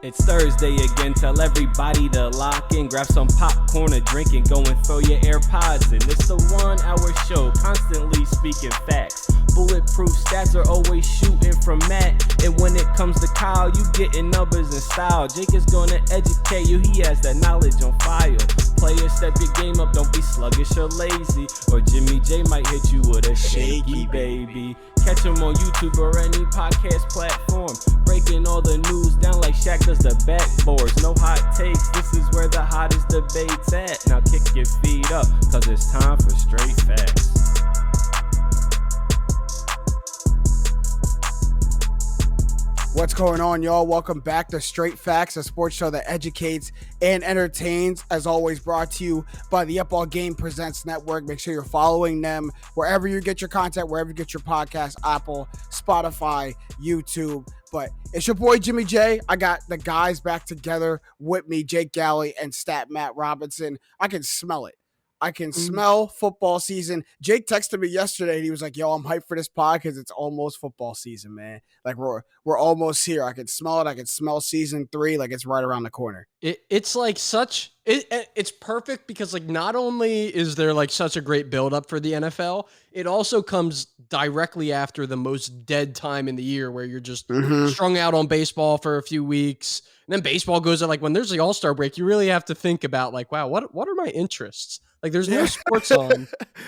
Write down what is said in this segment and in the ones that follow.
It's Thursday again, tell everybody to lock in, grab some popcorn, a drink, and go and throw your AirPods in. It's the 1 hour show, constantly speaking facts. Bulletproof stats are always shooting from Matt. And when it comes to Kyle, you getting numbers and style. Jake is gonna educate you, he has that knowledge on file. Players, step your game up, don't be sluggish or lazy. Or Jimmy J might hit you with a shaky baby. Catch him on YouTube or any podcast platform. Breaking all the news down like Shaq does the backboards. No hot takes, this is where the hottest debate's at. Now kick your feet up, cause it's time for straight facts. What's going on, y'all? Welcome back to Straight Facts, a sports show that educates and entertains. As always, brought to you by the Up All Game Presents Network. Make sure you're following them wherever you get your content, wherever you get your podcast, Apple, Spotify, YouTube. But it's your boy, Jimmy J. I got the guys back together with me, Jake Galley and Stat Matt Robinson. I can smell it. I can smell football season. Jake texted me yesterday and he was like, yo, I'm hyped for this pod because it's almost football season, man. Like we're almost here. I can smell it. I can smell season 3. Like it's right around the corner. It's like it's perfect because like not only is there like such a great buildup for the NFL, it also comes directly after the most dead time in the year where you're just strung out on baseball for a few weeks. And then baseball goes at like when there's the All-Star break, you really have to think about like, wow, what are my interests? Like there's no sports on.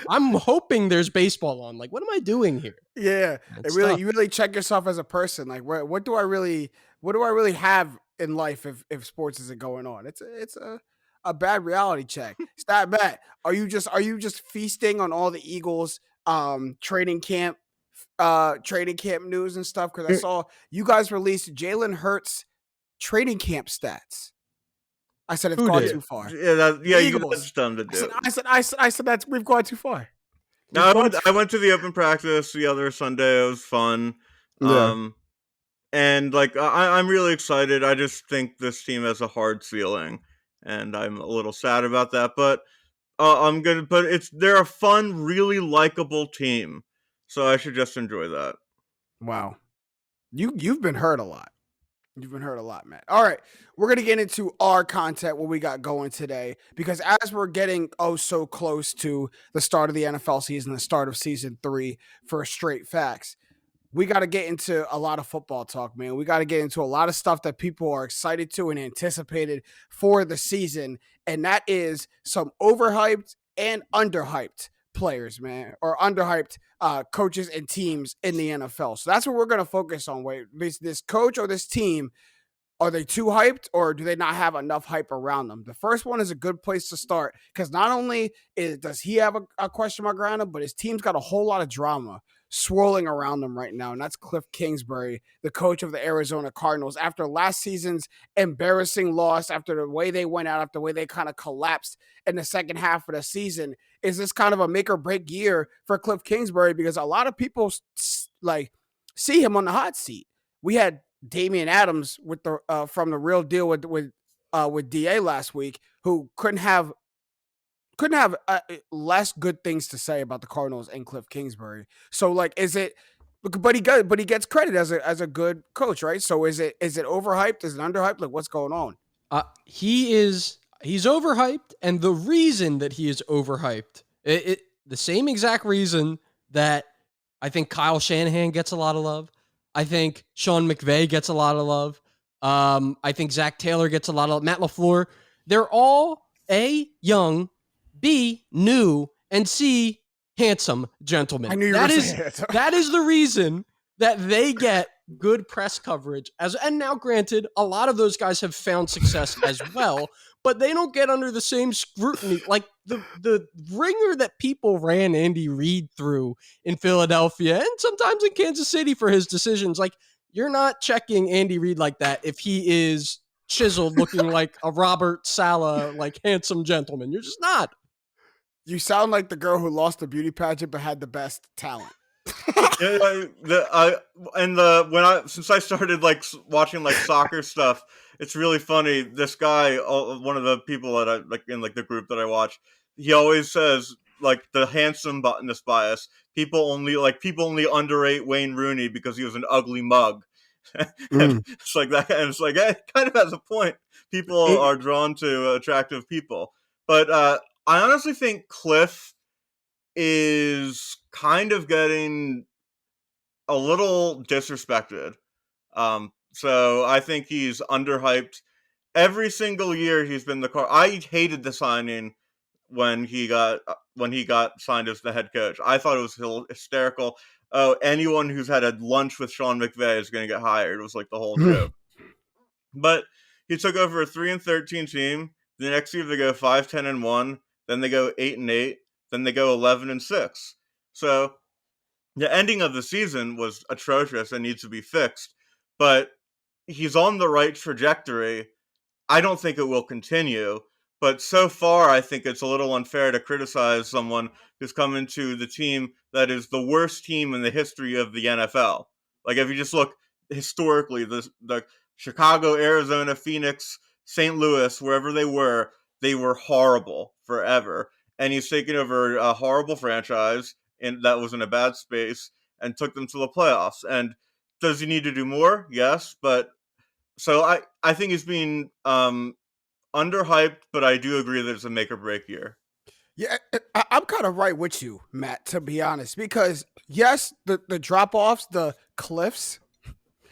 I'm hoping there's baseball on. Like, what am I doing here? Yeah. You really check yourself as a person. Like what do I really have in life if sports isn't going on? It's a bad reality check. Stat Matt, are you just feasting on all the Eagles training camp news and stuff? Because I saw you guys released Jalen Hurts training camp stats. I said it's gone too far. Yeah, you guys done to do. I said that we've gone too far. No, I went to the open practice the other Sunday. It was fun. Yeah. And like I'm really excited. I just think this team has a hard ceiling, and I'm a little sad about that. But they're a fun, really likable team, so I should just enjoy that. Wow, you've been hurt a lot. You've been hurt a lot, Matt. All right, we're going to get into our content, what we got going today, because as we're getting so close to the start of the NFL season, the start of season 3 for Straight Facts, we got to get into a lot of football talk, man. We got to get into a lot of stuff that people are excited to and anticipated for the season, and that is some overhyped and underhyped players, man, or underhyped coaches and teams in the NFL. So that's what we're going to focus on. Wait, this coach or this team, are they too hyped or do they not have enough hype around them? The first one is a good place to start because not only does he have a question mark around him, but his team's got a whole lot of drama swirling around them right now. And that's Cliff Kingsbury, the coach of the Arizona Cardinals. After last season's embarrassing loss, after the way they went out, after the way they kind of collapsed in the second half of the season, is this kind of a make or break year for Cliff Kingsbury? Because a lot of people like see him on the hot seat. We had Damian Adams with the from the Real Deal with DA last week, who couldn't have less good things to say about the Cardinals and Cliff Kingsbury. So like, is it? But he gets credit as a good coach, right? So is it overhyped? Is it underhyped? Like, what's going on? He's overhyped, and the reason that he is overhyped, the same exact reason that I think Kyle Shanahan gets a lot of love. I think Sean McVay gets a lot of love. I think Zach Taylor gets a lot of love. Matt LaFleur. They're all A, young, B, new, and C, handsome gentlemen. I knew you were saying it. That is the reason that they get good press coverage. And now, granted, a lot of those guys have found success as well, but they don't get under the same scrutiny. Like the ringer that people ran Andy Reid through in Philadelphia and sometimes in Kansas City for his decisions. Like, you're not checking Andy Reid like that if he is chiseled looking like a Robert Saleh, like since gentleman. You're just not. You sound like the girl who lost the beauty pageant but had the best talent. Since I started like watching like soccer stuff, it's really funny. This guy, one of the people that I like in like the group that I watch, he always says like the handsomeness bias. People only underrate Wayne Rooney because he was an ugly mug. And it's like that, and it's like kind of has a point. People are drawn to attractive people, but I honestly think Cliff is kind of getting a little disrespected. So I think he's underhyped. Every single year he's been the car. I hated the signing when he got signed as the head coach. I thought it was hysterical. Oh, anyone who's had a lunch with Sean McVay is going to get hired. It was like the whole joke. But he took over a 3-13 team. The next year they go 5-10-1. Then they go 8-8. Then they go 11-6. So the ending of the season was atrocious and needs to be fixed. But he's on the right trajectory. I don't think it will continue, but so far I think it's a little unfair to criticize someone who's come into the team that is the worst team in the history of the NFL. Like if you just look historically, the Chicago, Arizona, Phoenix, St. Louis, wherever they were horrible forever. And he's taken over a horrible franchise and that was in a bad space and took them to the playoffs. And does he need to do more? Yes, but so I think he's being underhyped, but I do agree that it's a make or break year. Yeah, I'm kind of right with you, Matt, to be honest, because yes, the drop offs, the cliffs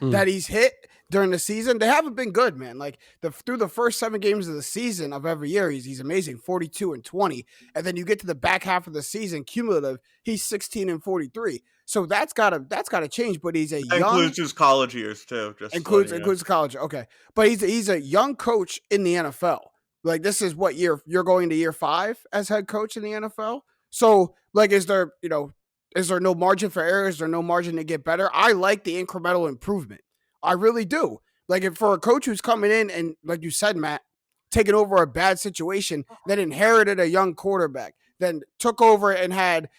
that he's hit during the season, they haven't been good, man. Like through the first 7 games of the season of every year, he's amazing, 42-20, and then you get to the back half of the season, cumulative, he's 16-43. So that's gotta change. But he's that includes his college years too. Just includes college. Okay, but he's a young coach in the NFL. Like this is what year you're going to year 5 as head coach in the NFL. So like, is there no margin for error? Is there no margin to get better? I like the incremental improvement. I really do. Like if for a coach who's coming in and like you said, Matt, taking over a bad situation, then inherited a young quarterback, then took over and had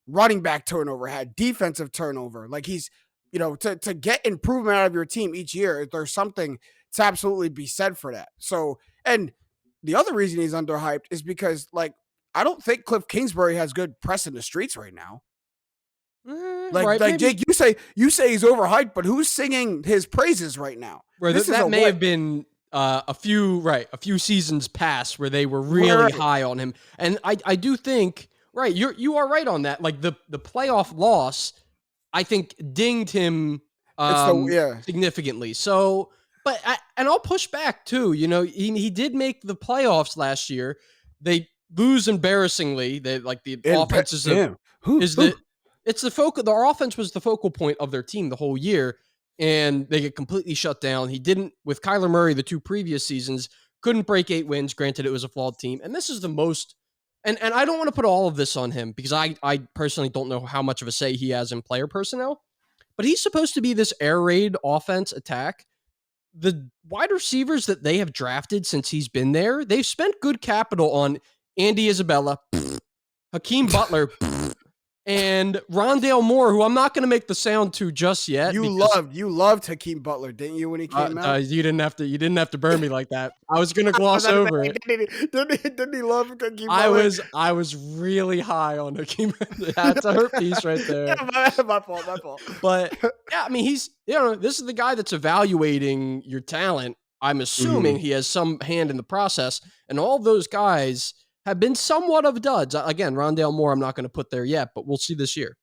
running back turnover, had defensive turnover. Like he's, to get improvement out of your team each year, there's something to absolutely be said for that. So, and the other reason he's underhyped is because, like, I don't think Cliff Kingsbury has good press in the streets right now. Like Jake, you say he's overhyped, but who's singing his praises right now? Right, that may have been a few seasons past where they were really high on him, and I do think you are right on that. Like the playoff loss, I think dinged him significantly. So, but I'll push back too. He did make the playoffs last year. They lose embarrassingly. They the offense is it's the focal. Their offense was the focal point of their team the whole year, and they get completely shut down. He didn't with Kyler Murray the 2 previous seasons. Couldn't break 8 wins. Granted, it was a flawed team, and this is the most. And I don't want to put all of this on him because I personally don't know how much of a say he has in player personnel, but he's supposed to be this air raid offense attack. The wide receivers that they have drafted since he's been there, they've spent good capital on Andy Isabella, Hakeem Butler, and Rondale Moore, who I'm not going to make the sound to just yet. You loved Hakeem Butler, didn't you, when he came out? You didn't have to burn me like that. I was going to gloss over it. Didn't he love Hakeem Butler? I was really high on Hakeem. That's a hurt piece right there. Yeah, my fault. But yeah, I mean, he's this is the guy that's evaluating your talent. I'm assuming he has some hand in the process, and all of those guys have been somewhat of duds. Again, Rondale Moore, I'm not going to put there yet, but we'll see this year.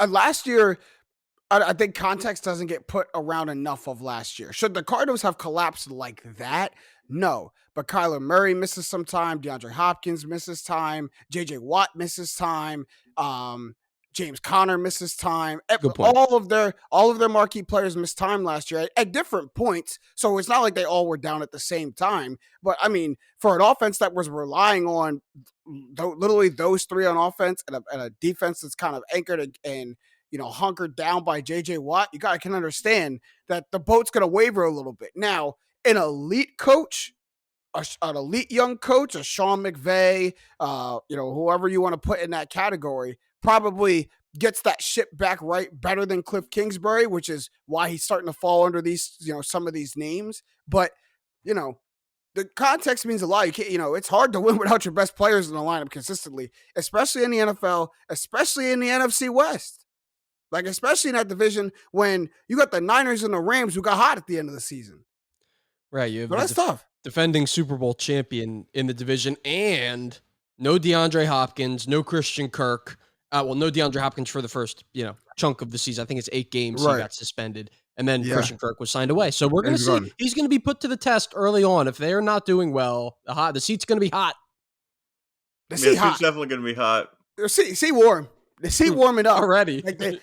Last year, I think context doesn't get put around enough of last year. Should the Cardinals have collapsed like that? No. But Kyler Murray misses some time. DeAndre Hopkins misses time. J.J. Watt misses time. James Conner misses time. Good point. All of their marquee players missed time last year at different points. So it's not like they all were down at the same time. But I mean, for an offense that was relying on literally those 3 on offense and a defense that's kind of anchored and hunkered down by JJ Watt, you can understand that the boat's going to waver a little bit. Now, an elite coach, an elite young coach, a Sean McVay, whoever you want to put in that category, probably gets that ship back right better than Cliff Kingsbury, which is why he's starting to fall under these, some of these names. But, the context means a lot. You can't, it's hard to win without your best players in the lineup consistently, especially in the NFL, especially in the NFC West. Like, especially in that division when you got the Niners and the Rams who got hot at the end of the season. Right. You So have that's tough. defending Super Bowl champion in the division and no DeAndre Hopkins, no Christian Kirk. Well, no DeAndre Hopkins for the first, chunk of the season. I think it's 8 games he Right. got suspended. And then Yeah. Christian Kirk was signed away. So we're going to He's see. gone. He's going to be put to the test early on. If they're not doing well, the seat's going to be hot. The Yeah, seat it's hot. definitely going to be hot. The seat warm. The seat warming up. Already.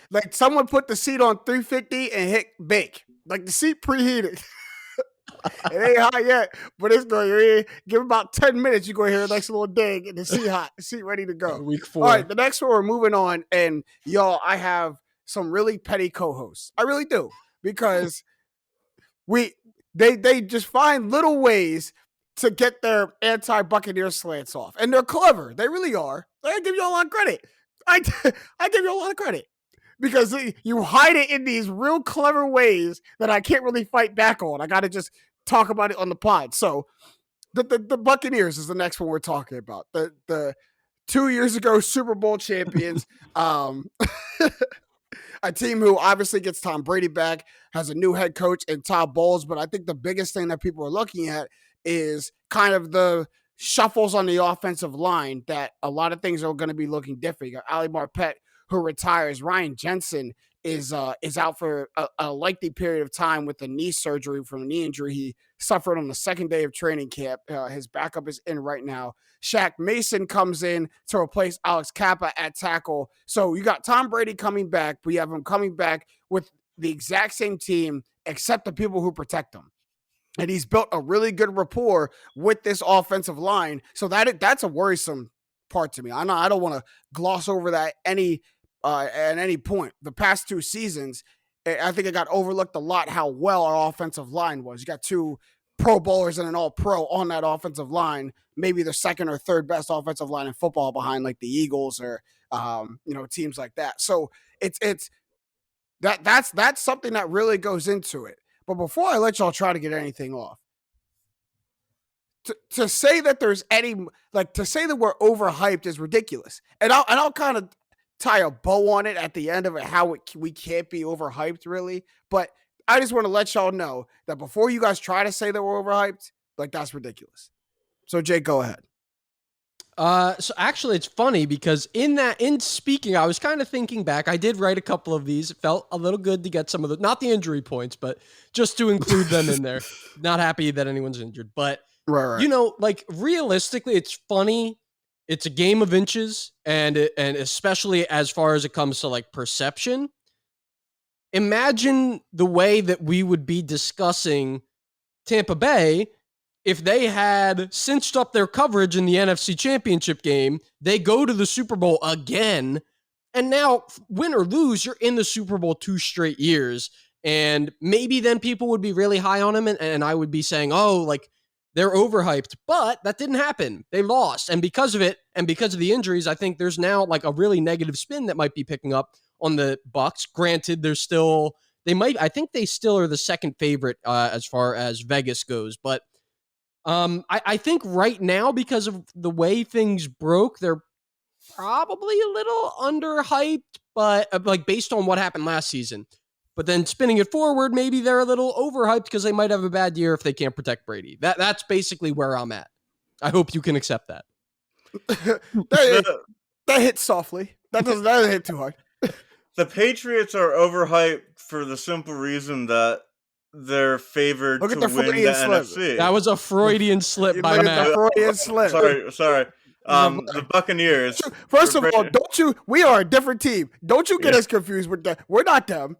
Like someone put the seat on 350 and hit bake. Like the seat preheated. It ain't hot yet, but it's going to give it about 10 minutes. You're going to hear a nice little ding and the seat hot. The seat ready to go. Week 4. All right, the next one we're moving on. And y'all, I have some really petty co-hosts. I really do. Because they just find little ways to get their anti-Buccaneer slants off. And they're clever. They really are. I give you a lot of credit. I give you a lot of credit. Because you hide it in these real clever ways that I can't really fight back on. I got to just talk about it on the pod. So the Buccaneers is the next one we're talking about. The 2 years ago Super Bowl champions. A team who obviously gets Tom Brady back, has a new head coach in Todd Bowles. But I think the biggest thing that people are looking at is kind of the shuffles on the offensive line, that a lot of things are going to be looking different. You got Ali Marpet, who retires. Ryan Jensen is out for a lengthy period of time with a knee surgery from a knee injury he suffered on the second day of training camp. His backup is in right now. Shaq Mason comes in to replace Alex Kappa at tackle. So you got Tom Brady coming back, but you have him coming back with the exact same team except the people who protect him. And he's built a really good rapport with this offensive line. So that's a worrisome part to me. I don't want to gloss over that at any point. The past 2 seasons, I think it got overlooked a lot how well our offensive line was. You got 2 Pro Bowlers and an All-Pro on that offensive line, maybe the second or third best offensive line in football behind like the Eagles or teams like that. So that's something that really goes into it. But before I let y'all try to get anything off, to say that there's to say that we're overhyped is ridiculous. And I'll kind of tie a bow on it at the end of it, how we can't be overhyped really. But I just want to let y'all know that before you guys try to say that we're overhyped, that's ridiculous. So Jake, go ahead. So actually it's funny because in speaking, I was kind of thinking back. I did write a couple of these. It felt a little good to get some of not the injury points, but just to include them in there. Not happy that anyone's injured, but right. Realistically, it's funny. It's a game of inches, and especially as far as it comes to perception. Imagine the way that we would be discussing Tampa Bay if they had cinched up their coverage in the NFC Championship game. They go to the Super Bowl again, and now, win or lose, you're in the Super Bowl 2 straight years, and maybe then people would be really high on them, and I would be saying, they're overhyped, but that didn't happen. They lost, and because of it, and because of the injuries, I think there's now a really negative spin that might be picking up on the Bucs. Granted, I think they still are the second favorite as far as Vegas goes, but I think right now, because of the way things broke, they're probably a little underhyped, but based on what happened last season. But then spinning it forward, maybe they're a little overhyped because they might have a bad year if they can't protect Brady. That's basically where I'm at. I hope you can accept that. That hit softly. That doesn't hit too hard. The Patriots are overhyped for the simple reason that they're favored to win the NFC. That was a Freudian slip by Matt. Freudian slip. Sorry. The Buccaneers. First of all, we are a different team. Don't you get us confused with that. We're not them.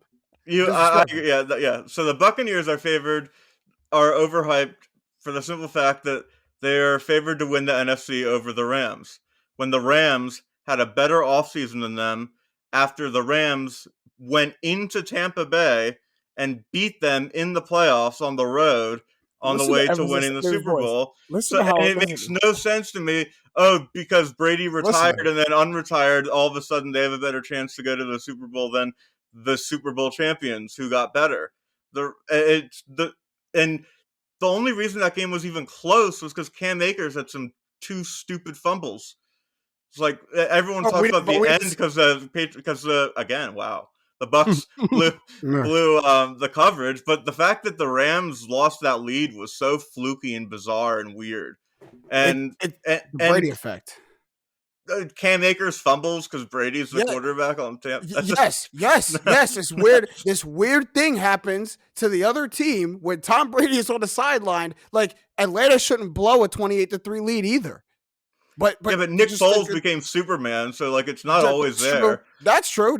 So the Buccaneers are overhyped for the simple fact that they are favored to win the NFC over the Rams. When the Rams had a better offseason than them after the Rams went into Tampa Bay and beat them in the playoffs on the road on the way to winning the Super Bowl. It makes no sense to me. Oh, because Brady retired and then unretired, all of a sudden they have a better chance to go to the Super Bowl than the Super Bowl champions who got better. The only reason that game was even close was because Cam Akers had some 2 stupid fumbles. It's everyone talks about the end because again, wow. The Bucks blew Yeah. the coverage, but the fact that the Rams lost that lead was so fluky and bizarre and weird. And The Brady effect. Cam Akers fumbles because Brady's the Yeah. quarterback on Tampa. Yes. It's weird. This weird thing happens to the other team when Tom Brady is on the sideline. Like Atlanta shouldn't blow a 28-3 lead either. But Nick Foles became Superman, so like it's not always there. That's true.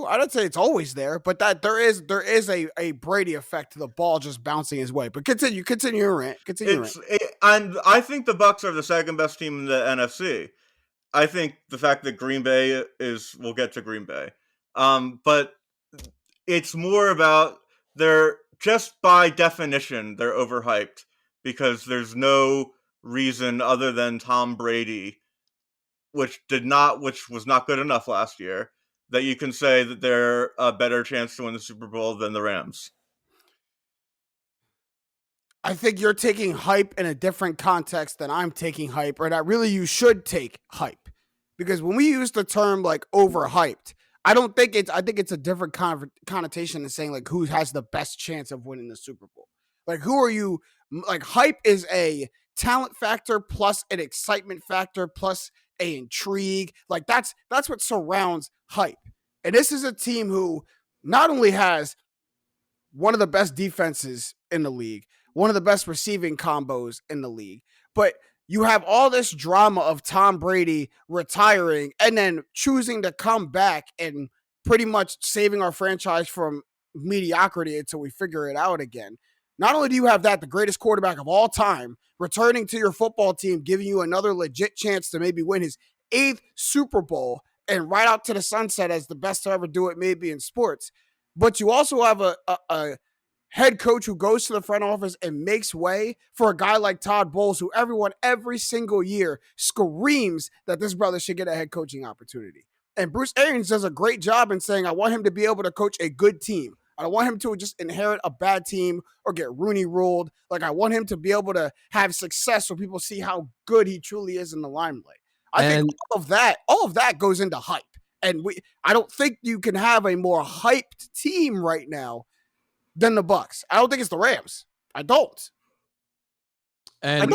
I don't say it's always there, but that there is a Brady effect to the ball just bouncing his way. But continue your rant. And I think the Bucks are the second best team in the NFC. I think the fact that Green Bay we'll get to Green Bay. But it's more about just by definition, they're overhyped because there's no reason other than Tom Brady, which was not good enough last year, that you can say that they're a better chance to win the Super Bowl than the Rams. I think you're taking hype in a different context than I'm taking hype, or that really you should take hype. Because when we use the term like overhyped, I think it's a different connotation than saying like who has the best chance of winning the Super Bowl. Like who are you? Like hype is a talent factor plus an excitement factor plus a intrigue. Like that's what surrounds hype. And this is a team who not only has one of the best defenses in the league, one of the best receiving combos in the league, but you have all this drama of Tom Brady retiring and then choosing to come back and pretty much saving our franchise from mediocrity until we figure it out again. Not only do you have that, the greatest quarterback of all time, returning to your football team, giving you another legit chance to maybe win his 8th Super Bowl and ride out to the sunset as the best to ever do it maybe in sports. But you also have a head coach who goes to the front office and makes way for a guy like Todd Bowles, who everyone every single year screams that this brother should get a head coaching opportunity. And Bruce Arians does a great job in saying, I want him to be able to coach a good team. I don't want him to just inherit a bad team or get Rooney ruled. Like I want him to be able to have success so people see how good he truly is in the limelight. I think all of that goes into hype. And I don't think you can have a more hyped team right now than the Bucks. I don't think it's the Rams. I don't. And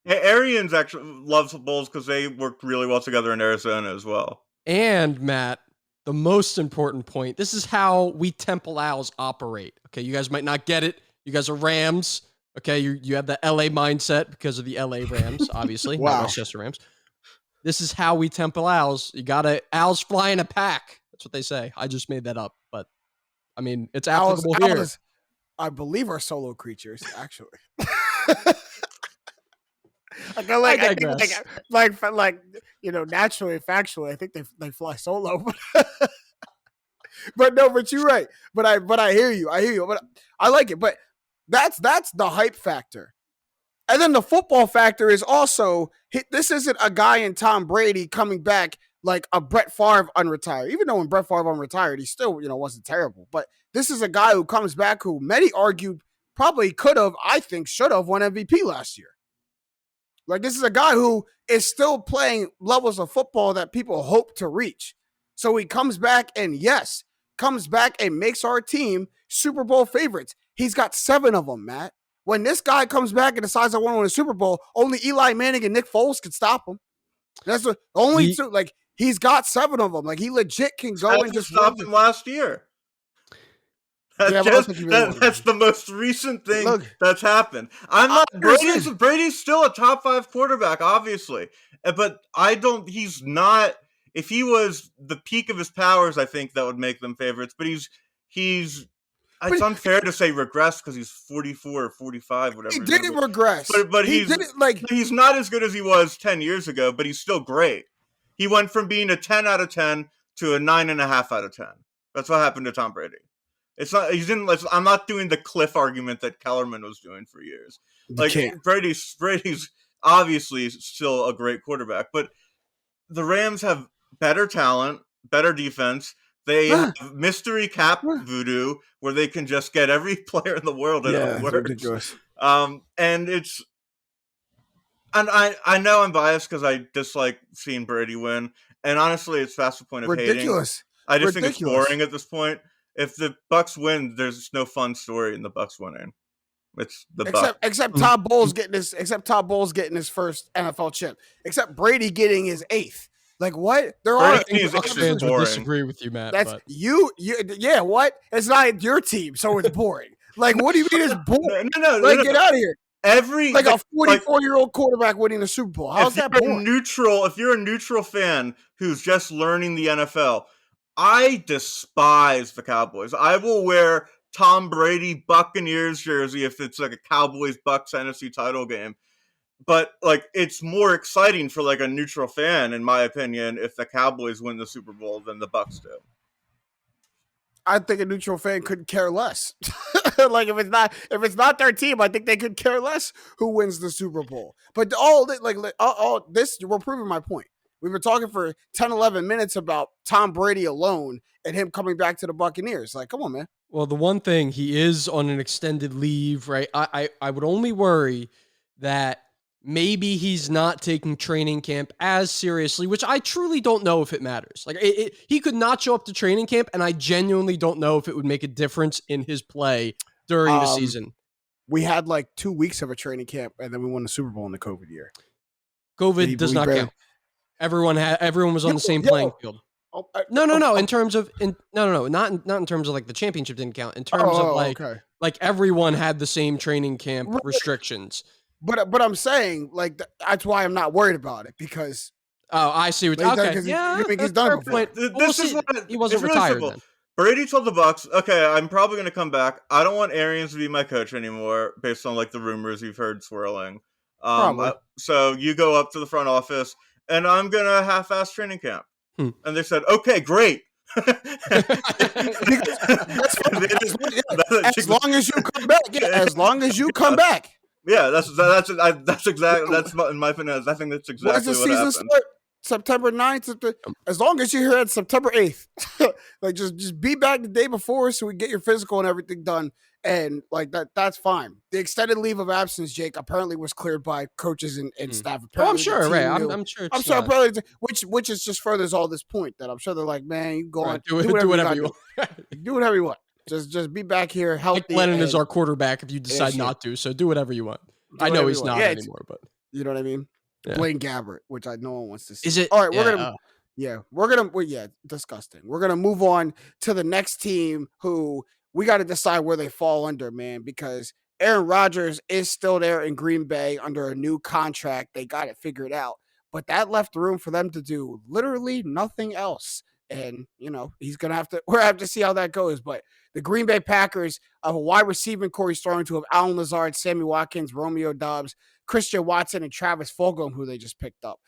Arians actually loves the Bulls because they worked really well together in Arizona as well. And Matt, the most important point, this is how we Temple Owls operate. Okay, you guys might not get it. You guys are Rams. Okay, you have the LA mindset because of the LA Rams, obviously. Wow. Not Westchester Rams. This is how we Temple Owls. You gotta Owls fly in a pack. That's what they say. I just made that up, but I mean it's applicable here. Owls, I believe are solo creatures, actually. like you know, naturally, factually, I think they fly solo. But you're right. But I hear you. But I like it. But that's the hype factor. And then the football factor is also, this isn't a guy in Tom Brady coming back like a Brett Favre unretired. Even though when Brett Favre unretired, he still, wasn't terrible. But this is a guy who comes back who many argued probably could have, I think, should have won MVP last year. Like this is a guy who is still playing levels of football that people hope to reach. So he comes back and makes our team Super Bowl favorites. He's got 7 of them, Matt. When this guy comes back and decides I want to win a Super Bowl, only Eli Manning and Nick Foles can stop him. That's the only two. Like he's got 7 of them. Like he legit can go and just stop him last year. That's the most recent thing that's happened. Brady's still a top 5 quarterback, obviously, but he's not. If he was the peak of his powers, I think that would make them favorites. But it's unfair to say regress because he's 44 or 45, whatever. He didn't regress. But he's not as good as he was 10 years ago, but he's still great. He went from being a 10 out of 10 to a 9.5 out of 10. That's what happened to Tom Brady. I'm not doing the Cliff argument that Kellerman was doing for years. Brady's obviously still a great quarterback, but the Rams have better talent, better defense. They have mystery cap voodoo where they can just get every player in the world and it works. Ridiculous. And I know I'm biased because I dislike seeing Brady win. And honestly, it's past the point of hating. I just think it's boring at this point. if the Bucks win, there's no fun story in the Bucks winning. It's the Bucks. Except Todd Bowles getting his first NFL chip. Except Brady getting his 8th. Like what? There are Brady's Bucks just fans would boring. disagree with you, Matt. that's but. you. Yeah. What? It's not your team, so it's boring. Like what do you mean it's boring? Like get out of here. Every Like a 44-year-old quarterback winning the Super Bowl. How's that boring? If you're a neutral fan who's just learning the NFL, I despise the Cowboys. I will wear Tom Brady Buccaneers jersey if it's like a Cowboys Bucks NFC title game. But like it's more exciting for like a neutral fan, in my opinion, if the Cowboys win the Super Bowl than the Bucks do. I think a neutral fan couldn't care less. Like if it's not their team, I think they could care less who wins the Super Bowl. But all this, we're proving my point. We've been talking for 10, 11 minutes about Tom Brady alone and him coming back to the Buccaneers. Like, come on, man. Well, the one thing, he is on an extended leave, right? I would only worry that maybe he's not taking training camp as seriously, which I truly don't know if it matters. Like he could not show up to training camp, and I genuinely don't know if it would make a difference in his play during the season. We had like 2 weeks of a training camp, and then we won the Super Bowl in the COVID year. COVID does not count. Everyone was on the same playing field. No. In terms of not in terms of like the championship didn't count. In terms of like everyone had the same training camp restrictions. But I'm saying like that's why I'm not worried about it because. Oh, I see what. Okay, yeah, he's done before. He wasn't retired then. Brady told the Bucks, "Okay, I'm probably going to come back. I don't want Arians to be my coach anymore, based on like the rumors you've heard swirling. So you go up to the front office, and I'm going to half-ass training camp." And they said, "Okay, great." As long as you come back. Yeah, as long as you come back. Yeah, that's exactly in my opinion. I think that's exactly what happened. Start? September 9th. As long as you're here at September 8th, like just be back the day before so we get your physical and everything done. And like that's fine. The extended leave of absence, Jake, apparently was cleared by coaches and staff. Oh, I'm sure, right? I'm sure. I'm sure, probably, which is just furthers all this point that I'm sure they're like, man, you go on, do whatever you want. Do whatever you want. Just be back here healthy. Like Lennon is our quarterback if you decide not to. So do whatever you want. I know he's not anymore, but you know what I mean. Yeah. Blaine Gabbert, which no one wants to see. Is it? All right, we're gonna disgusting. We're gonna move on to the next team who we got to decide where they fall under, man, because Aaron Rodgers is still there in Green Bay under a new contract. They got it figured out, but that left room for them to do literally nothing else. And we're gonna have to see how that goes. But the Green Bay Packers have a wide receiving core starting to have Allen Lazard, Sammy Watkins, Romeo Doubs, Christian Watson, and Travis Fulgham, who they just picked up.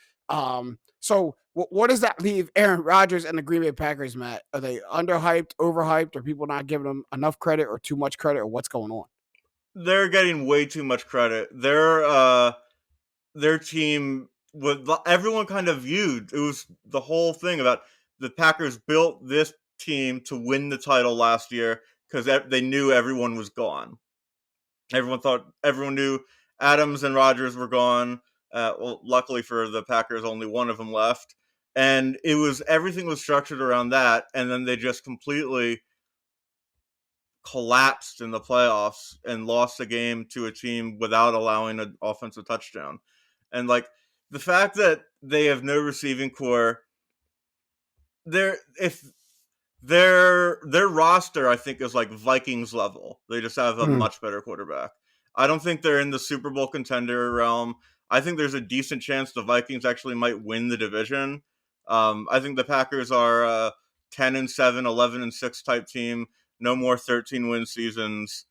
So what does that leave Aaron Rodgers and the Green Bay Packers, Matt? Are they underhyped, overhyped? Are people not giving them enough credit or too much credit, or what's going on? They're getting way too much credit. Their team, everyone kind of viewed, it was the whole thing about the Packers built this team to win the title last year because they knew everyone was gone. Everyone knew Adams and Rodgers were gone. Well, luckily for the Packers, only one of them left. And everything was structured around that. And then they just completely collapsed in the playoffs and lost the game to a team without allowing an offensive touchdown. And like the fact that they have no receiving core, their roster, I think, is like Vikings level. They just have a much better quarterback. I don't think they're in the Super Bowl contender realm. I think there's a decent chance the Vikings actually might win the division. I think the Packers are a 10-7, 11-6 type team. No more 13-win seasons,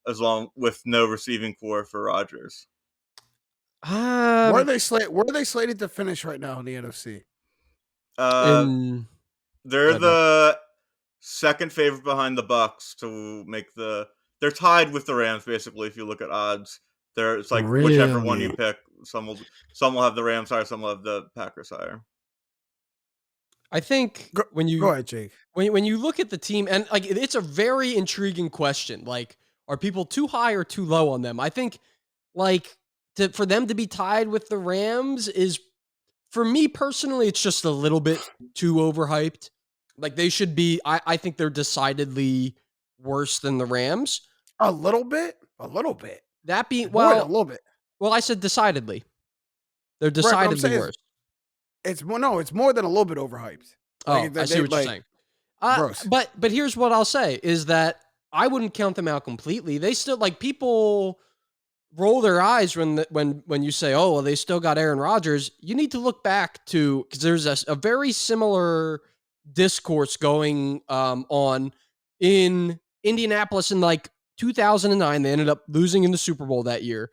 as long with no receiving core for Rodgers. Where are they slated to finish right now in the NFC? They're the second favorite behind the Bucks to make they're tied with the Rams, basically, if you look at odds. It's like whichever one you pick, some will have the Rams higher, some will have the Packers higher. I think when you go ahead, Jake. When you look at the team, and like it's a very intriguing question. Like, are people too high or too low on them? I think for them to be tied with the Rams is, for me personally, it's just a little bit too overhyped. Like they should be. I think they're decidedly worse than the Rams. A little bit. That being More than a little bit. well, I said decidedly. They're Right, but I'm decidedly saying worse. it's more. No, it's more than a little bit overhyped. Oh, I see what you're saying. Gross. But here's what I'll say is that I wouldn't count them out completely. They still like people roll their eyes when you say, oh, well, they still got Aaron Rodgers. You need to look back to because there's a very similar discourse going on in Indianapolis in like 2009. They ended up losing in the Super Bowl that year.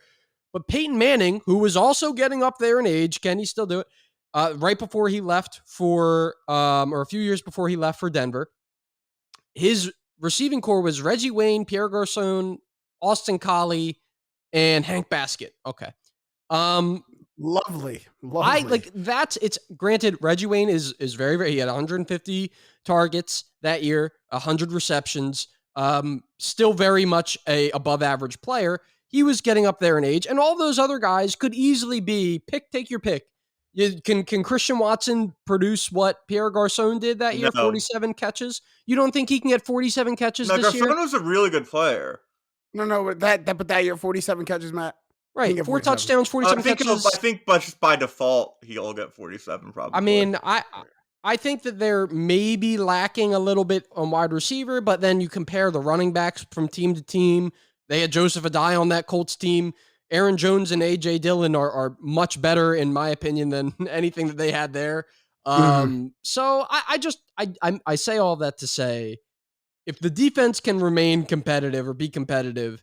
But Peyton Manning, who was also getting up there in age, can he still do it? Right before he left for, or a few years before he left for Denver, his receiving core was Reggie Wayne, Pierre Garcon, Austin Collie, and Hank Baskett. Okay. Lovely. I like that's it's granted Reggie Wayne is very, very he had 150 targets that year, 100 receptions, still very much a above average player. He was getting up there in age, and all those other guys could easily be take your pick. Can Christian Watson produce what Pierre Garcon did that year, No. 47 catches? You don't think he can get 47 catches Now, this year? Garcon was a really good player. No, but that year 47 catches, Matt. Right, 4 touchdowns, 47 catches. I think, but just by default, he'll get 47 probably. I mean, I think that they're maybe lacking a little bit on wide receiver, but then you compare the running backs from team to team. They had Joseph Adai on that Colts team. Aaron Jones and A.J. Dillon are much better, in my opinion, than anything that they had there. So I say all that to say, if the defense can remain competitive or be competitive,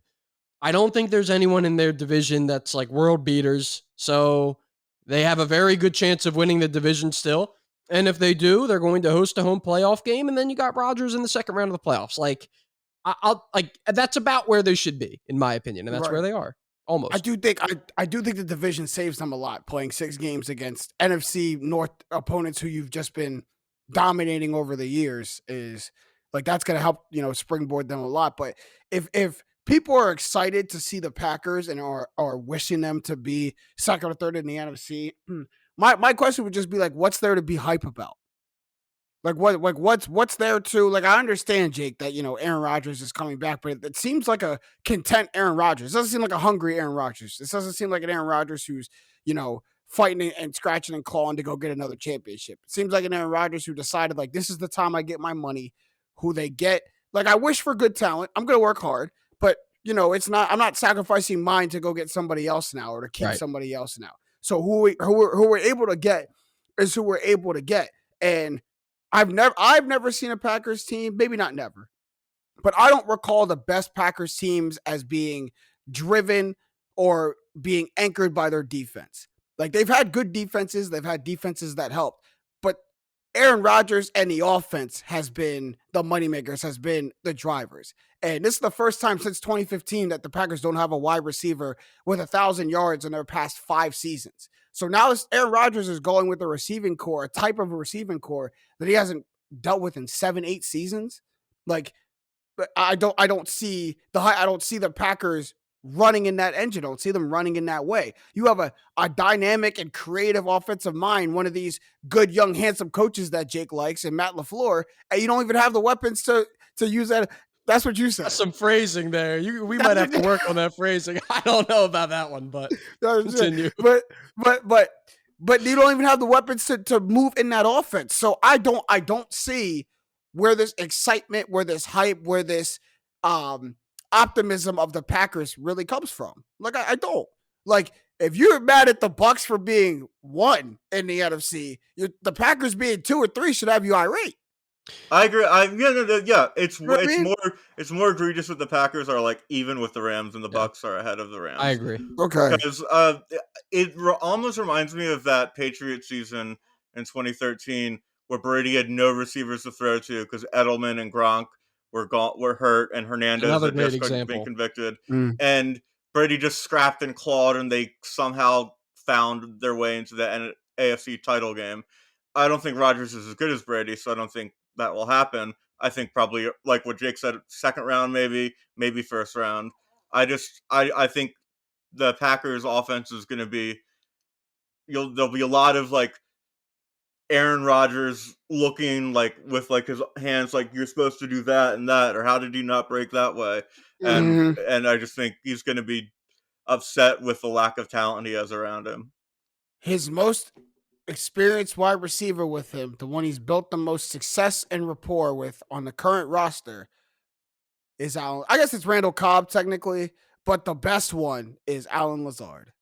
I don't think there's anyone in their division that's like world beaters. So they have a very good chance of winning the division still. And if they do, they're going to host a home playoff game. And then you got Rodgers in the second round of the playoffs. Like, I'll like that's about where they should be, in my opinion. And that's where they are. Almost. I do think the division saves them a lot playing 6 games against NFC North opponents who you've just been dominating over the years. Is like that's going to help springboard them a lot. But if people are excited to see the Packers and are wishing them to be second or third in the NFC, my question would just be like, what's there to be hype about? Like what's there to like? I understand, Jake, that Aaron Rodgers is coming back, but it seems like a content Aaron Rodgers. It doesn't seem like a hungry Aaron Rodgers. This doesn't seem like an Aaron Rodgers who's fighting and scratching and clawing to go get another championship. It seems like an Aaron Rodgers who decided like this is the time I get my money. Who they get? Like I wish for good talent. I'm gonna work hard, but it's not. I'm not sacrificing mine to go get somebody else now or to keep somebody else now. So who we're able to get is who we're able to get, and I've never seen a Packers team, maybe not never, but I don't recall the best Packers teams as being driven or being anchored by their defense. Like they've had good defenses, they've had defenses that helped, but Aaron Rodgers and the offense has been the moneymakers, has been the drivers. And this is the first time since 2015 that the Packers don't have a wide receiver with 1,000 yards in their past 5 seasons. So now Aaron Rodgers is going with a receiving core, a type of a receiving core that he hasn't dealt with in 7-8 seasons. Like, but I don't see the Packers running in that engine. I don't see them running in that way. You have a dynamic and creative offensive mind, one of these good, young, handsome coaches that Jake likes, and Matt LaFleur, and you don't even have the weapons to use that. That's what you said. That's some phrasing there. We might have to work on that phrasing. I don't know about that one, but continue. But you don't even have the weapons to move in that offense. So I don't see where this excitement, where this hype, where this optimism of the Packers really comes from. Like I don't. Like if you're mad at the Bucs for being 1 in the NFC, the Packers being 2 or 3 should have you irate. I agree. It's more egregious that the Packers are like even with the Rams and the Bucs are ahead of the Rams. I agree. Okay. Because it almost reminds me of that Patriot season in 2013 where Brady had no receivers to throw to because Edelman and Gronk were hurt and Hernandez had just been convicted. And Brady just scrapped and clawed and they somehow found their way into the AFC title game. I don't think Rodgers is as good as Brady, so I don't think that will happen. I think probably like what Jake said, second round, maybe first round. I think the Packers offense is going to be, there'll be a lot of like Aaron Rodgers looking like with like his hands like you're supposed to do that and that, or how did you not break that way? Mhm. And I just think he's going to be upset with the lack of talent he has around him. His most experienced wide receiver with him, the one he's built the most success and rapport with on the current roster, is Allen. I guess it's Randall Cobb technically, but the best one is Allen Lazard.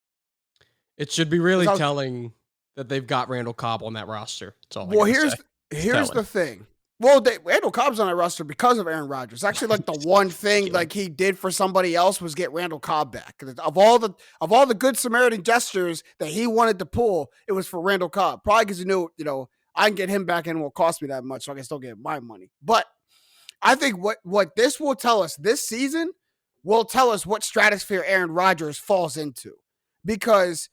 It should be really 'Cause telling that they've got Randall Cobb on that roster. That's all I Well, gotta say. here's telling. the thing. Well, Randall Cobb's on that roster because of Aaron Rodgers. Actually, like the one thing Kidding. like he did for somebody else was get Randall Cobb back. Of all the good Samaritan gestures that he wanted to pull, it was for Randall Cobb. Probably because he knew, I can get him back and it won't cost me that much, so I can still get my money. But I think what this will tell us this season will tell us what stratosphere Aaron Rodgers falls into, because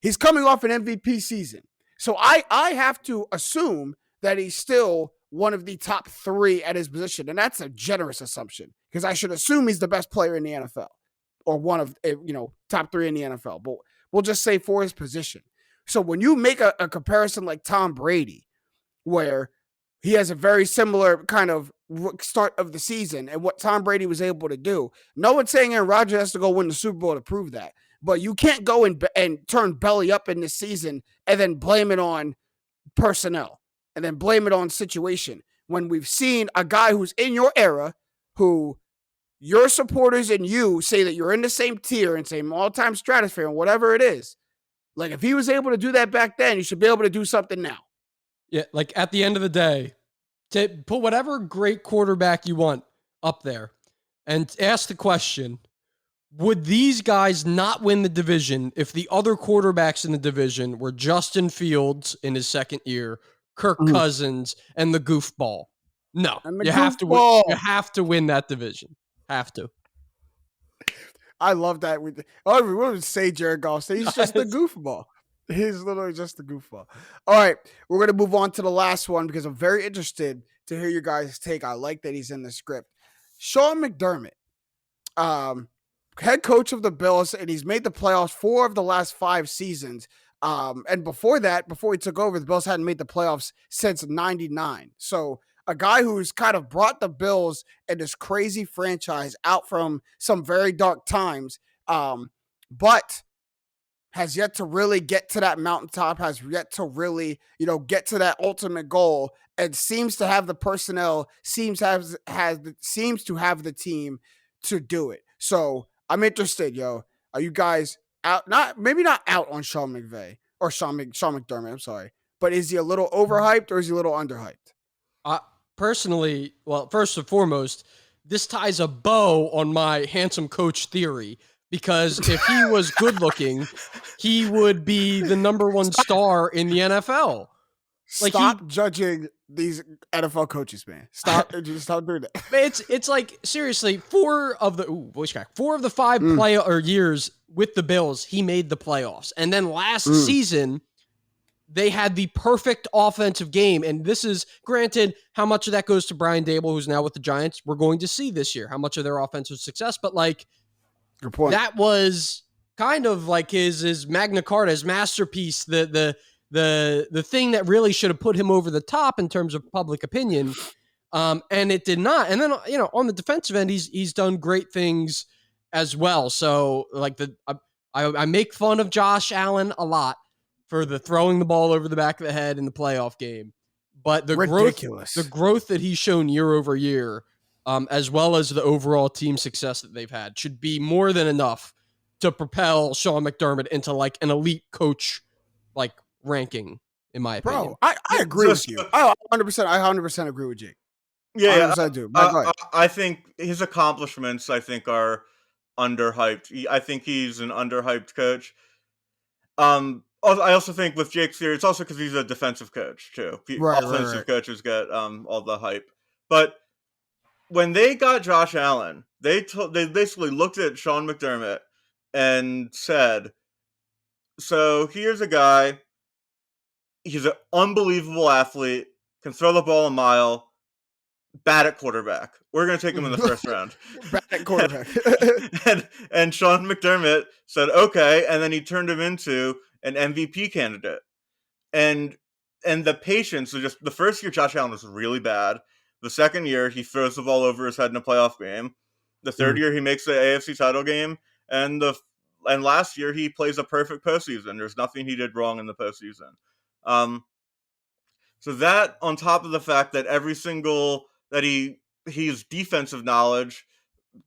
he's coming off an MVP season. So I have to assume that he's still one of the top 3 at his position. And that's a generous assumption, because I should assume he's the best player in the NFL, or one of, top 3 in the NFL. But we'll just say for his position. So when you make a comparison like Tom Brady, where he has a very similar kind of start of the season and what Tom Brady was able to do, no one's saying Aaron Rodgers has to go win the Super Bowl to prove that. But you can't go and turn belly up in this season and then blame it on personnel and then blame it on situation, when we've seen a guy who's in your era, who your supporters and you say that you're in the same tier and same all-time stratosphere and whatever it is. Like, if he was able to do that back then, you should be able to do something now. Yeah, like at the end of the day, to put whatever great quarterback you want up there and ask the question, would these guys not win the division if the other quarterbacks in the division were Justin Fields in his second year, Kirk Cousins, and the goofball? No, you have to win. You have to win that division. Have to. I love that. We would say Jared Goff. Say he's just a goofball. He's literally just a goofball. All right, we're going to move on to the last one, because I'm very interested to hear your guys' take. I like that he's in the script. Sean McDermott, head coach of the Bills, and he's made the playoffs 4 of the last 5 seasons. And before that, before he took over, the Bills hadn't made the playoffs since '99. So a guy who's kind of brought the Bills and this crazy franchise out from some very dark times, but has yet to really get to that mountaintop, has yet to really, get to that ultimate goal, and seems to have the personnel, seems to have the team to do it. So I'm interested, yo. Are you guys out? Maybe not out on Sean McVay or Sean McDermott. I'm sorry, but is he a little overhyped or is he a little underhyped? Personally, well, first and foremost, this ties a bow on my handsome coach theory, because if he was good looking, he would be the number 1 star in the NFL. Stop judging these NFL coaches, man. Stop doing that. It's like, seriously, 4 of the 5 years with the Bills, he made the playoffs. And then last season, they had the perfect offensive game. And this is, granted, how much of that goes to Brian Dable, who's now with the Giants. We're going to see this year how much of their offensive success. But like, good point. That was kind of like his Magna Carta, his masterpiece, the thing that really should have put him over the top in terms of public opinion. And it did not. And then, on the defensive end, he's done great things as well. So like I make fun of Josh Allen a lot for the throwing the ball over the back of the head in the playoff game, but the growth that he's shown year over year, as well as the overall team success that they've had, should be more than enough to propel Sean McDermott into like an elite coach, like ranking, in my opinion. Bro, I agree with you. I 100% agree with Jake. Yeah, I do. I think his accomplishments, are underhyped. I think he's an underhyped coach. I also think with Jake's theory, it's also because he's a defensive coach too. Offensive coaches get all the hype. But when they got Josh Allen, they basically looked at Sean McDermott and said, "So here's a guy. He's an unbelievable athlete, can throw the ball a mile, bad at quarterback. We're going to take him in the first round." Bad at quarterback. and Sean McDermott said, "Okay," and then he turned him into an MVP candidate. And and the patience. Just the first year, Josh Allen was really bad. The second year, he throws the ball over his head in a playoff game. The third year, he makes the AFC title game, and last year he plays a perfect postseason. There's nothing he did wrong in the postseason. So that, on top of the fact that his defensive knowledge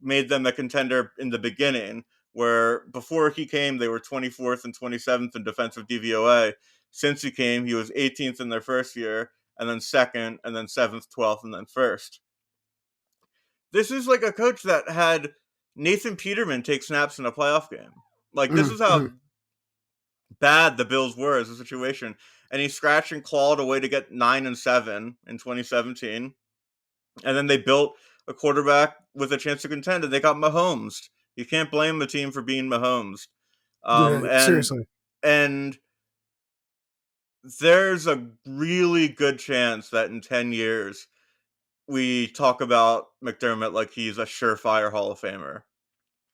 made them a contender in the beginning, where before he came, they were 24th and 27th in defensive DVOA. Since he came, he was 18th in their first year, and then second, and then 7th, 12th, and then first. This is like a coach that had Nathan Peterman take snaps in a playoff game. Like, this is how bad the Bills were as a situation. And he scratched and clawed a way to get 9-7 in 2017. And then they built a quarterback with a chance to contend, and they got Mahomes. You can't blame the team for being Mahomes. Seriously. And there's a really good chance that in 10 years, we talk about McDermott like he's a surefire Hall of Famer.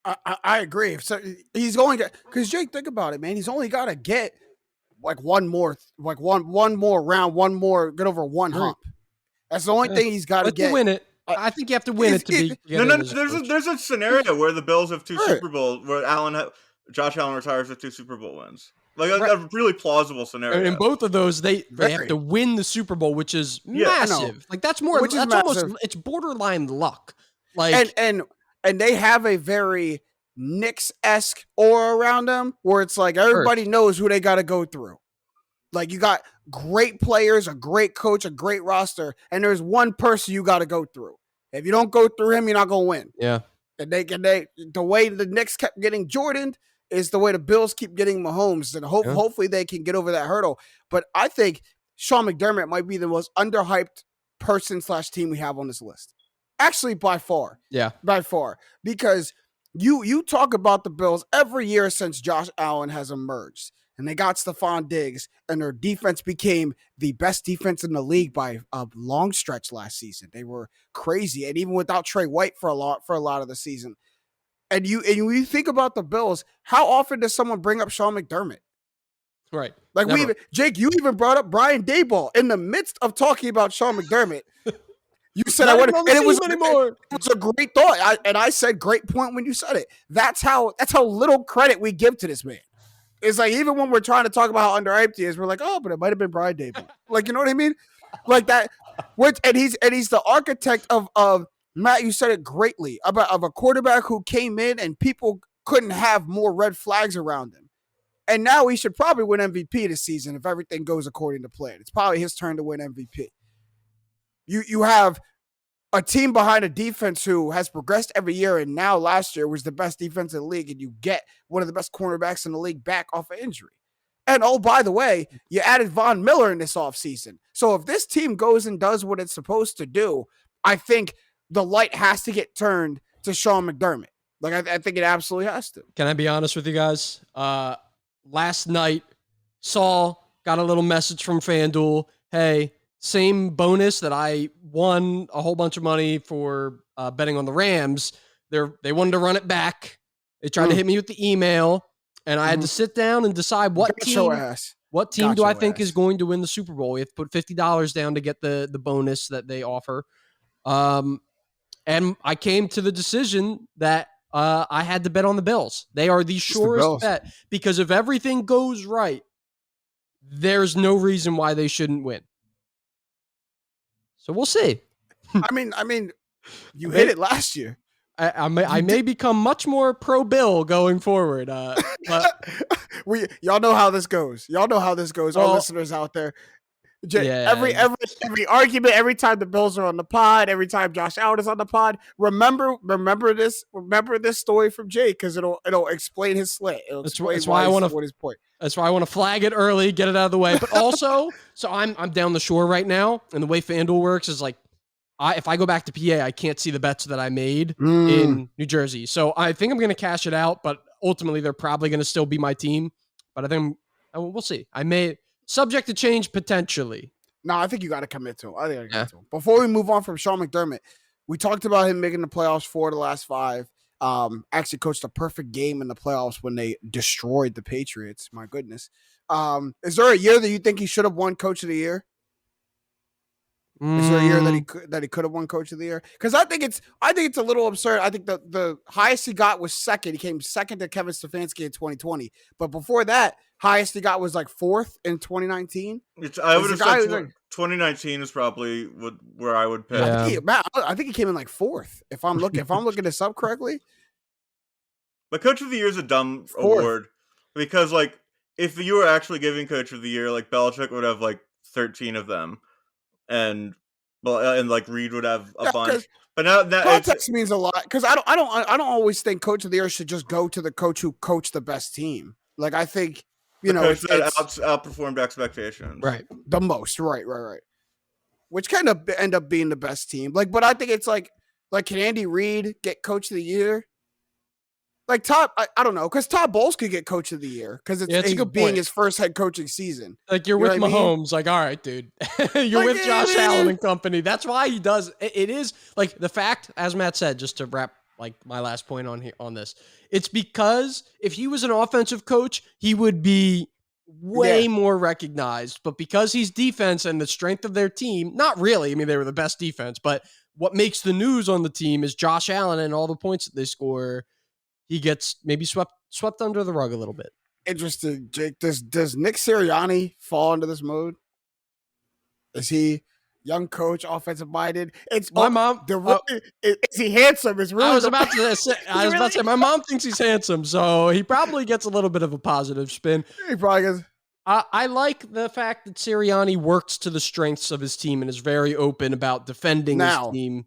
I agree. So he's going to, because Jake, think about it, man. He's only got to get like one more round, get over one hump. That's the only thing he's got to get. To win it. I think you have to win it to be. There's a scenario where the Bills have two Super Bowls, where Josh Allen retires with 2 Super Bowl wins. Like a really plausible scenario. And in both of those, they have to win the Super Bowl, which is massive. Like that's more. That's almost. It's borderline luck. Like and they have a very Knicks-esque aura around them, where it's like everybody knows who they got to go through. Like you got great players, a great coach, a great roster, and there's one person you got to go through. If you don't go through him, you're not gonna win. Yeah. And the way the Knicks kept getting Jordan is the way the Bills keep getting Mahomes, and hopefully they can get over that hurdle. But I think Sean McDermott might be the most underhyped person/team we have on this list. Actually, by far. Yeah. By far. Because you talk about the Bills every year since Josh Allen has emerged. And they got Stephon Diggs, and their defense became the best defense in the league by a long stretch last season. They were crazy, and even without Trey White for a lot of the season. And when you think about the Bills, how often does someone bring up Sean McDermott? Right. Like Jake, you even brought up Brian Daboll in the midst of talking about Sean McDermott. You said I wouldn't, and it was a great thought. I said great point when you said it. That's how little credit we give to this man. It's like, even when we're trying to talk about how underhyped he is, we're like, oh, but it might have been Brian Daboll. Like, you know what I mean? Like that. And he's the architect of Matt, you said it greatly, of a quarterback who came in and people couldn't have more red flags around him. And now he should probably win MVP this season if everything goes according to plan. It's probably his turn to win MVP. You have a team behind a defense who has progressed every year, and now last year was the best defense in the league, and you get one of the best cornerbacks in the league back off of injury. And oh, by the way, you added Von Miller in this offseason. So if this team goes and does what it's supposed to do, I think the light has to get turned to Sean McDermott. Like, I think it absolutely has to. Can I be honest with you guys? Last night, got a little message from FanDuel. Hey, same bonus that I won a whole bunch of money for betting on the Rams. They wanted to run it back. They tried to hit me with the email, and I had to sit down and decide what team do I think is going to win the Super Bowl. We have to put $50 down to get the bonus that they offer. And I came to the decision that I had to bet on the Bills. They are the surest bet, because if everything goes right, there's no reason why they shouldn't win. So we'll see. I mean, you hit it last year. I may become much more pro Bill going forward. But y'all know how this goes. All listeners out there. Every argument, every time the Bills are on the pod, every time Josh Allen is on the pod, remember this story from Jake, because it'll explain his slant. That's why I want to his point. That's why I want to flag it early, get it out of the way. But also, so I'm down the shore right now, and the way FanDuel works is like, if I go back to PA, I can't see the bets that I made in New Jersey. So I think I'm going to cash it out, but ultimately they're probably going to still be my team. But I think we'll see. I may. Subject to change potentially. No, I think you got to commit to him. Before we move on from Sean McDermott, we talked about him making the playoffs 4 of the last 5. Actually coached a perfect game in the playoffs when they destroyed the Patriots. My goodness. Is there a year that you think he should have won Coach of the Year? Is there a year that he could have won Coach of the Year? Because I think it's a little absurd. I think the highest he got was second. He came second to Kevin Stefanski in 2020. But before that, highest he got was like fourth in 2019. I would have said 2019 is probably where I would pick. Yeah. I think he came in like fourth. If I'm looking this up correctly. But Coach of the Year is a dumb award because like if you were actually giving Coach of the Year, like Belichick would have like 13 of them. And like Reed would have a bunch, but now that context means a lot because I don't always think Coach of the Year should just go to the coach who coached the best team. Like I think coach that outperformed expectations, right? The most, right. Which kind of end up being the best team. Like, but I think it's like can Andy Reid get Coach of the Year? Like I don't know, because Todd Bowles could get Coach of the Year because it's being his first head coaching season. Like you're with Mahomes, like all right, dude, you're with Josh Allen and company. That's why he does. It is like the fact, as Matt said, just to wrap like my last point on this. It's because if he was an offensive coach, he would be way more recognized. But because he's defense and the strength of their team, not really. I mean, they were the best defense, but what makes the news on the team is Josh Allen and all the points that they score. He gets maybe swept under the rug a little bit. Interesting, Jake. Does Nick Sirianni fall into this mode? Is he young coach, offensive minded? It's my mom. Is he handsome? Is really I was about to say. My mom thinks he's handsome, so he probably gets a little bit of a positive spin. He probably gets. I like the fact that Sirianni works to the strengths of his team and is very open about defending his team.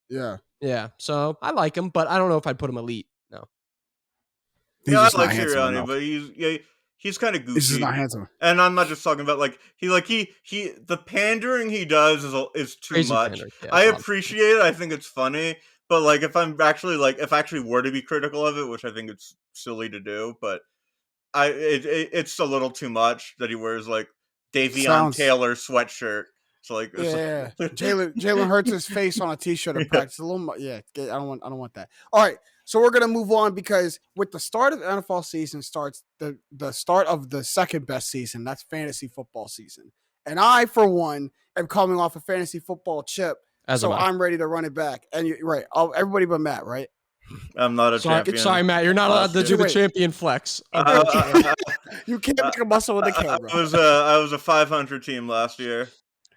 Yeah. So I like him, but I don't know if I'd put him elite. No. I like Sirianni, but he's kind of goofy. He's just not handsome. And I'm not just talking about like the pandering he does is too crazy much. Yeah, I appreciate it. I think it's funny, but like if I actually were to be critical of it, which I think it's silly to do, but it's a little too much that he wears like Davion Taylor sweatshirt. So like Jalen Hurts' face on a t-shirt in practice. A little I don't want that. All right. So we're going to move on because with the start of the NFL season starts the start of the second best season. That's fantasy football season. And I, for one, am coming off a fantasy football chip. So I'm ready to run it back. And you're right. Everybody but Matt, right? I'm not a champion. Sorry, Matt. You're not allowed to do the champion flex. You can't make a muscle with the camera. I was a 500 team last year.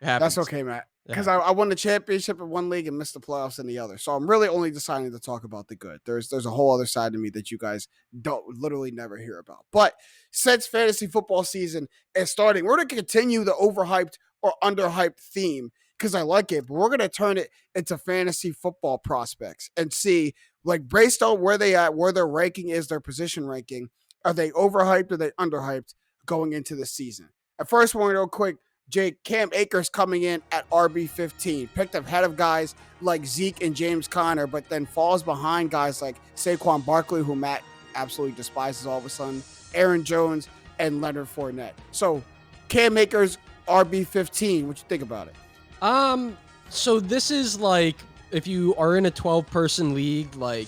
That's okay, Matt. Because I won the championship in one league and missed the playoffs in the other. So I'm really only deciding to talk about the good. There's a whole other side to me that you guys don't literally never hear about. But since fantasy football season is starting, we're going to continue the overhyped or underhyped theme because I like it. But we're going to turn it into fantasy football prospects and see, like, based on where they at, where their ranking is, their position ranking, are they overhyped or are they underhyped going into the season? At first, we're going to go quick. Jake, Cam Akers coming in at RB15, picked ahead of guys like Zeke and James Conner, but then falls behind guys like Saquon Barkley, who Matt absolutely despises all of a sudden, Aaron Jones, and Leonard Fournette. So, Cam Akers, RB15, what you think about it? So this is like, if you are in a 12-person league, like,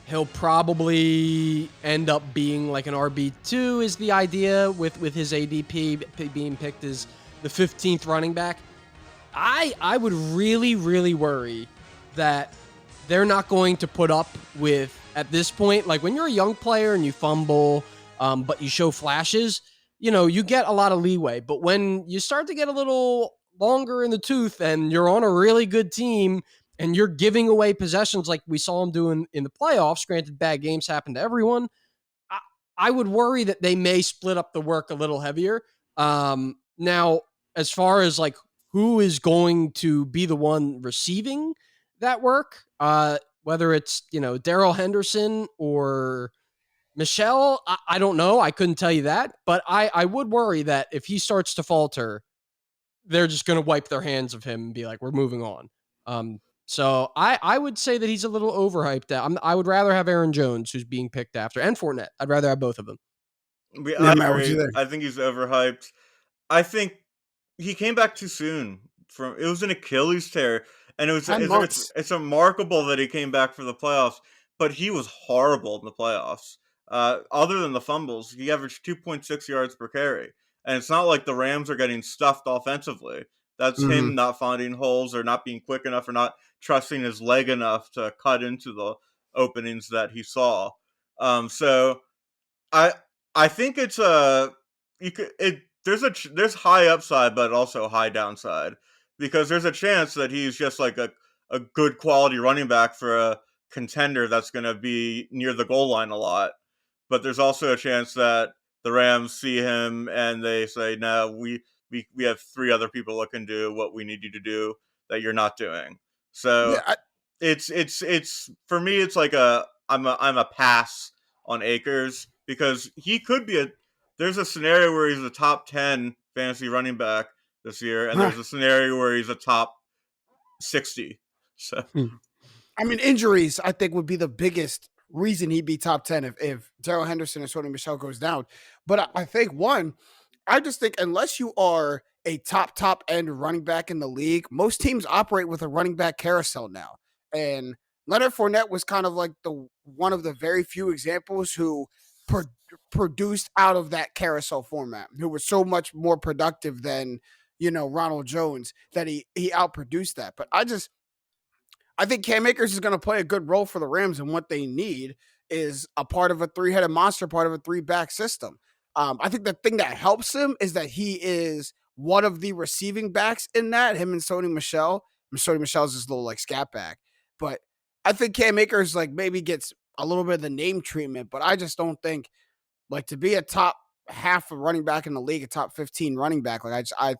he'll probably end up being like an RB2 is the idea with his ADP being picked as the 15th running back. I would really, really worry that they're not going to put up with, at this point, like when you're a young player and you fumble, but you show flashes, you get a lot of leeway. But when you start to get a little longer in the tooth and you're on a really good team, and you're giving away possessions like we saw him doing in the playoffs, granted bad games happen to everyone, I would worry that they may split up the work a little heavier. Now, as far as like who is going to be the one receiving that work, whether it's, Darrell Henderson or Michelle, I don't know. I couldn't tell you that. But I would worry that if he starts to falter, they're just going to wipe their hands of him and be like, we're moving on. So I would say that he's a little overhyped. I would rather have Aaron Jones, who's being picked after, and Fournette. I'd rather have both of them. I agree. I think he's overhyped. I think he came back too soon. It was an Achilles tear, and it's remarkable that he came back for the playoffs. But he was horrible in the playoffs. Other than the fumbles, he averaged 2.6 yards per carry. And it's not like the Rams are getting stuffed offensively. That's Mhm. him not finding holes or not being quick enough or not trusting his leg enough to cut into the openings that he saw. So I I think it's a you could it there's high upside but also high downside because there's a chance that he's just like a good quality running back for a contender that's going to be near the goal line a lot. But there's also a chance that the Rams see him and they say, "No, we have three other people that can do what we need you to do that you're not doing." Yeah, So it's for me it's like I'm a pass on Akers because he could be a there's a scenario where he's a top 10 fantasy running back this year and there's a scenario where he's a top 60. So I mean, injuries, I think, would be the biggest reason he'd be top 10 if Daryl Henderson and Sony Michelle goes down. But I think, one, I just think unless you are a top end running back in the league, most teams operate with a running back carousel now. And Leonard Fournette was kind of like the one of the very few examples who pro- produced out of that carousel format, who was so much more productive than, Ronald Jones, that he outproduced that. But I think Cam Akers is going to play a good role for the Rams, and what they need is a part of a three-headed monster, part of a three-back system. I think the thing that helps him is that he is one of the receiving backs in that, him and Sony Michelle. And Sony Michelle's this little like scat back. But I think Cam Akers like maybe gets a little bit of the name treatment, but I just don't think like to be a top half of running back in the league, a top 15 running back, I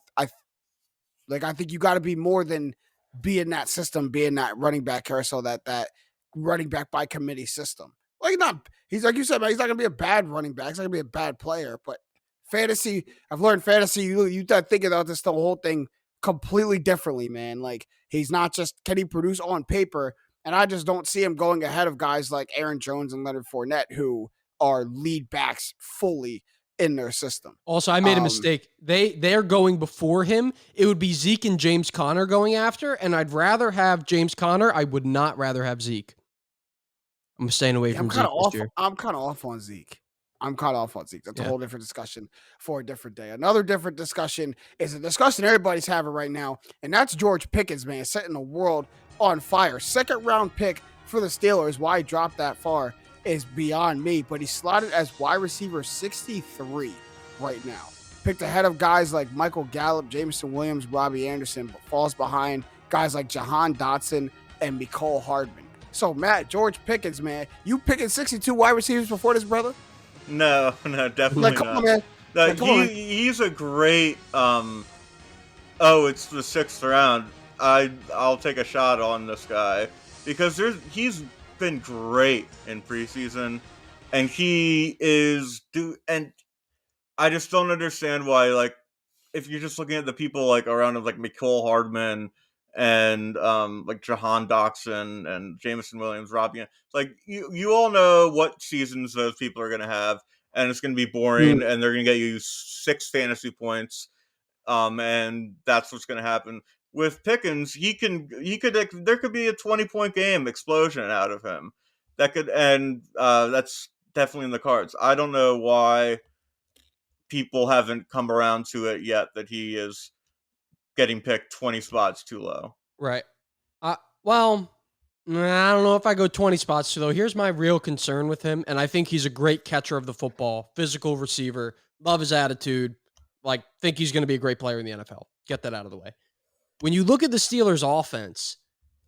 think you got to be more than be in that system, be in that running back carousel, that running back by committee system. Like not, he's like you said, man, he's not gonna be a bad running back. He's not gonna be a bad player, but fantasy, I've learned fantasy. You start thinking about this the whole thing completely differently, man. Like he's not just can he produce on paper, and I just don't see him going ahead of guys like Aaron Jones and Leonard Fournette who are lead backs fully in their system. Also, I made a mistake. They're going before him. It would be Zeke and James Conner going after, and I'd rather have James Conner. I would not rather have Zeke. I'm staying away Yeah, from Zeke this year. I'm kind of off on Zeke. I'm kind of off on Zeke. That's a Yeah. whole different discussion for a different day. Another different discussion is a discussion everybody's having right now, and that's George Pickens, man, setting the world on fire. Second round pick for the Steelers. Why he dropped that far is beyond me, but he's slotted as wide receiver 63 right now. Picked ahead of guys like Michael Gallup, Jameson Williams, Robbie Anderson, but falls behind guys like Jahan Dotson and Mecole Hardman. So, Matt, George Pickens, man, you picking 62 wide receivers before this, brother? no, definitely Like, come not. on, man. Like, come on. He's a great oh, it's the 6th round. I'll take a shot on this guy because he's been great in preseason and and I just don't understand why like if you're just looking at the people like around him like Mecole Hardman and like Jahan Dotson and Jameson Williams, Robbie, like you all know what seasons those people are gonna have and it's gonna be boring and they're gonna get you 6 fantasy points and that's what's going to happen with Pickens. There could be a 20-point game explosion out of him that could, and that's definitely in the cards. I don't know why people haven't come around to it yet that he is getting picked 20 spots too low. Right. Well, I don't know if I go 20 spots too low. Here's my real concern with him, and I think he's a great catcher of the football, physical receiver, love his attitude, like think he's going to be a great player in the NFL. Get that out of the way. When you look at the Steelers offense,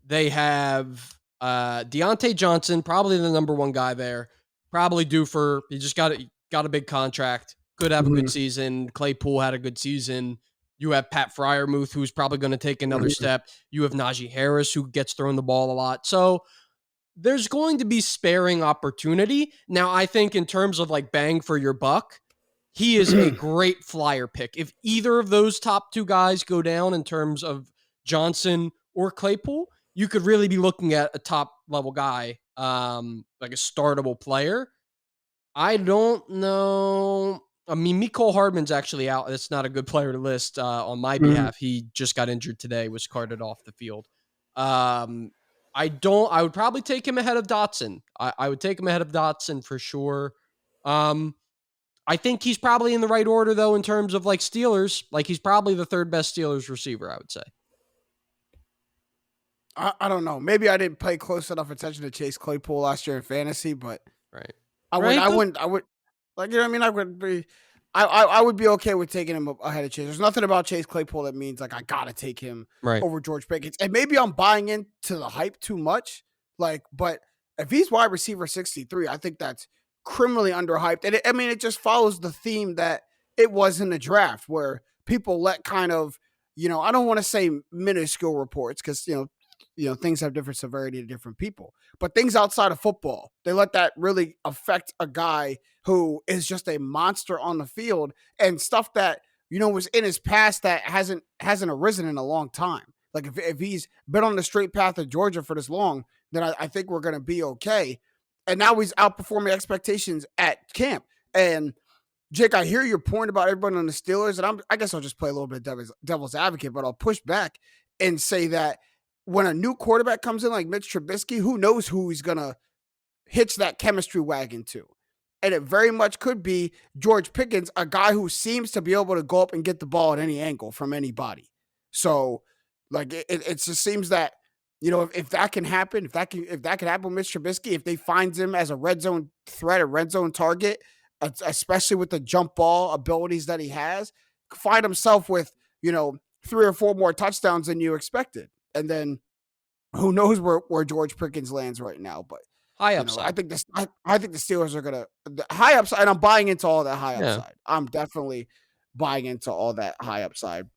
they have Deontay Johnson, probably the number one guy there, probably due for, he just got a big contract, could have a good season. Claypool had a good season. You have Pat Fryermuth, who's probably going to take another step. You have Najee Harris, who gets thrown the ball a lot. So there's going to be sparing opportunity. Now, I think in terms of like bang for your buck, he is a great flyer pick. If either of those top two guys go down in terms of Johnson or Claypool, you could really be looking at a top level guy, like a startable player. I don't know. I mean, Mecole Hardman's actually out. That's not a good player to list on my behalf. He just got injured today, was carted off the field. I would probably take him ahead of Dotson. I would take him ahead of Dotson for sure. I think he's probably in the right order, though, in terms of like Steelers. Like, he's probably the third best Steelers receiver, I would say. I don't know. Maybe I didn't pay close enough attention to Chase Claypool last year in fantasy, but Right. I Right, would like, you know what I mean? I would be I would be okay with taking him ahead of Chase. There's nothing about Chase Claypool that means like I gotta take him Right. over George Pickens. And maybe I'm buying into the hype too much. Like, but if he's wide receiver 63, I think that's criminally underhyped. And it just follows the theme that it was in the draft where people let kind of, I don't want to say minuscule reports because things have different severity to different people. But things outside of football, they let that really affect a guy who is just a monster on the field and stuff that, was in his past that hasn't arisen in a long time. Like if he's been on the straight path of Georgia for this long, then I think we're going to be okay. And now he's outperforming expectations at camp. And Jake, I hear your point about everybody on the Steelers, and I guess I'll just play a little bit of devil's advocate, but I'll push back and say that when a new quarterback comes in like Mitch Trubisky, who knows who he's going to hitch that chemistry wagon to. And it very much could be George Pickens, a guy who seems to be able to go up and get the ball at any angle from anybody. So, like, it just seems that, if that can happen, if that can happen with Mitch Trubisky, if they find him as a red zone threat, a red zone target, especially with the jump ball abilities that he has, find himself with, 3 or 4 more touchdowns than you expected. And then who knows where George Pickens lands right now, but high upside. I think the Steelers are gonna high upside, and I'm buying into all that high upside. I'm definitely buying into all that high upside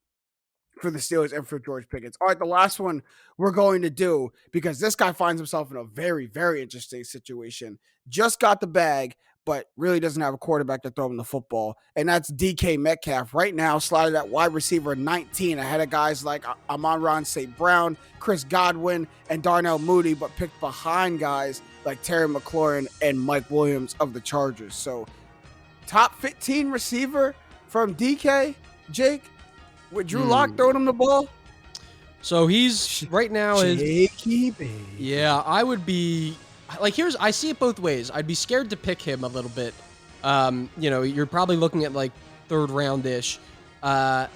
for the Steelers and for George Pickens. All right, the last one we're going to do, because this guy finds himself in a very, very interesting situation. Just got the bag, but really doesn't have a quarterback to throw him the football. And that's DK Metcalf. Right now, slotted at wide receiver 19, ahead of guys like Amon-Ra St. Brown, Chris Godwin, and Darnell Mooney, but picked behind guys like Terry McLaurin and Mike Williams of the Chargers. So, top 15 receiver from DK, Jake, with Drew Lock throwing him the ball. So he's right now Shaky baby. Yeah, I would be like, I see it both ways. I'd be scared to pick him a little bit. You're probably looking at like 3rd round-ish. But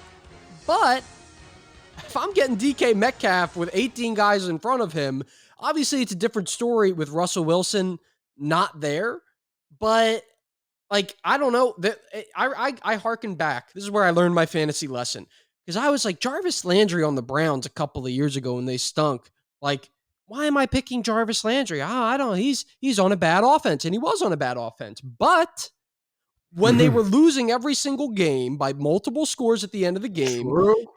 if I'm getting DK Metcalf with 18 guys in front of him, obviously it's a different story with Russell Wilson not there. But like, I don't know. I harken back. This is where I learned my fantasy lesson. Because I was like, Jarvis Landry on the Browns a couple of years ago when they stunk. Like, why am I picking Jarvis Landry? I don't know. He's on a bad offense, and he was on a bad offense. But when they were losing every single game by multiple scores at the end of the game,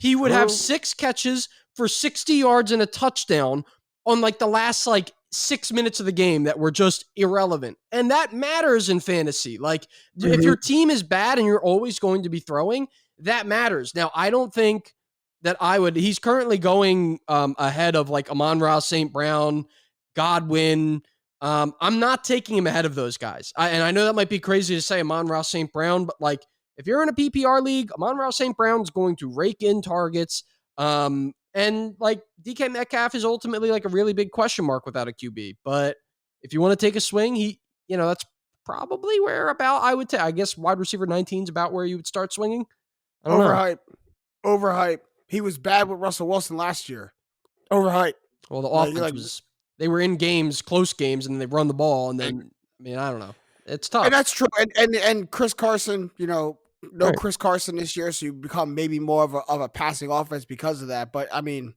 he would have 6 catches for 60 yards and a touchdown on like the last 6 minutes of the game that were just irrelevant. And that matters in fantasy. Like, if your team is bad and you're always going to be throwing, that matters. Now, I don't think that he's currently going ahead of like Amon-Ra St. Brown, Godwin. I'm not taking him ahead of those guys. And I know that might be crazy to say Amon-Ra St. Brown, but like, if you're in a PPR league, Amon-Ra St. Brown's going to rake in targets. And like, DK Metcalf is ultimately like a really big question mark without a QB. But if you want to take a swing, that's probably where about I would take. I guess wide receiver 19 is about where you would start swinging. I don't know. Overhype. He was bad with Russell Wilson last year. Overhype. Well, the offense was. They were in games, close games, and they run the ball, and then I don't know. It's tough. And that's true. And Chris Carson, Chris Carson this year, so you become maybe more of a passing offense because of that. But I mean,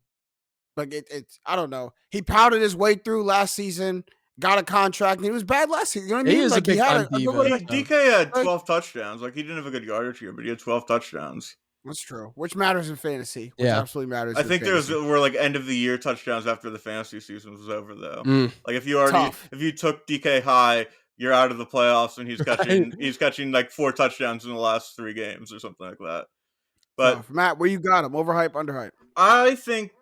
like it's I don't know. He powdered his way through last season. Got a contract, and he was bad last season. You know what I mean? He is a big time diva. DK had 12 touchdowns. Like, he didn't have a good yardage year, but he had 12 touchdowns. That's true. Which matters in fantasy. Which absolutely matters. I think were like end of the year touchdowns after the fantasy season was over, though. Like, if you took DK high, you're out of the playoffs, and he's catching like 4 touchdowns in the last 3 games or something like that. But Matt, where you got him? Overhype, underhype? I think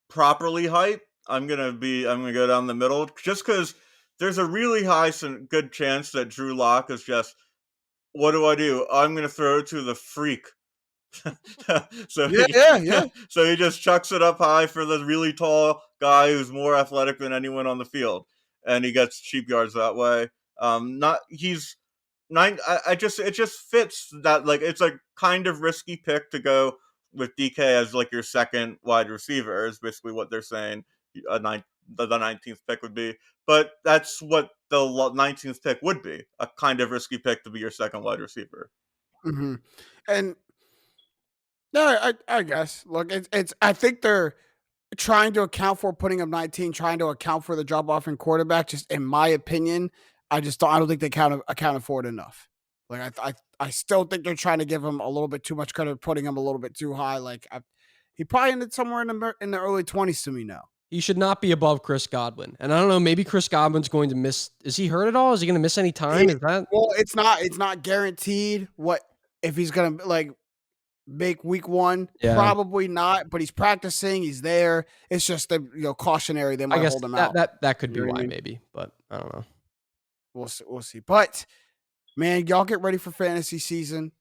properly hype. I'm gonna go down the middle just because there's a really good chance that Drew Lock is just, what do? I'm gonna throw it to the freak. So he just chucks it up high for the really tall guy who's more athletic than anyone on the field, and he gets cheap yards that way. it just fits that, like, it's a kind of risky pick to go with DK as like your second wide receiver is basically what they're saying. The 19th pick would be, but that's what the 19th pick would be, a kind of risky pick to be your second wide receiver. Mm-hmm. And no, I guess look, it's I think they're trying to account for putting him 19, trying to account for the drop off in quarterback. Just in my opinion, I don't think they accounted for it enough. Like I still think they're trying to give him a little bit too much credit, putting him a little bit too high. Like he probably ended somewhere in the early 20s to me now. He should not be above Chris Godwin. And I don't know, maybe Chris Godwin's going to miss. Is he hurt at all? Is he going to miss any time? Is that? Well, it's not guaranteed what if he's going to like make week one. Yeah. Probably not, but he's practicing. He's there. It's just cautionary. They might hold him out. That could be You know what why, I mean? maybe, but I don't know. We'll see. But man, y'all get ready for fantasy season,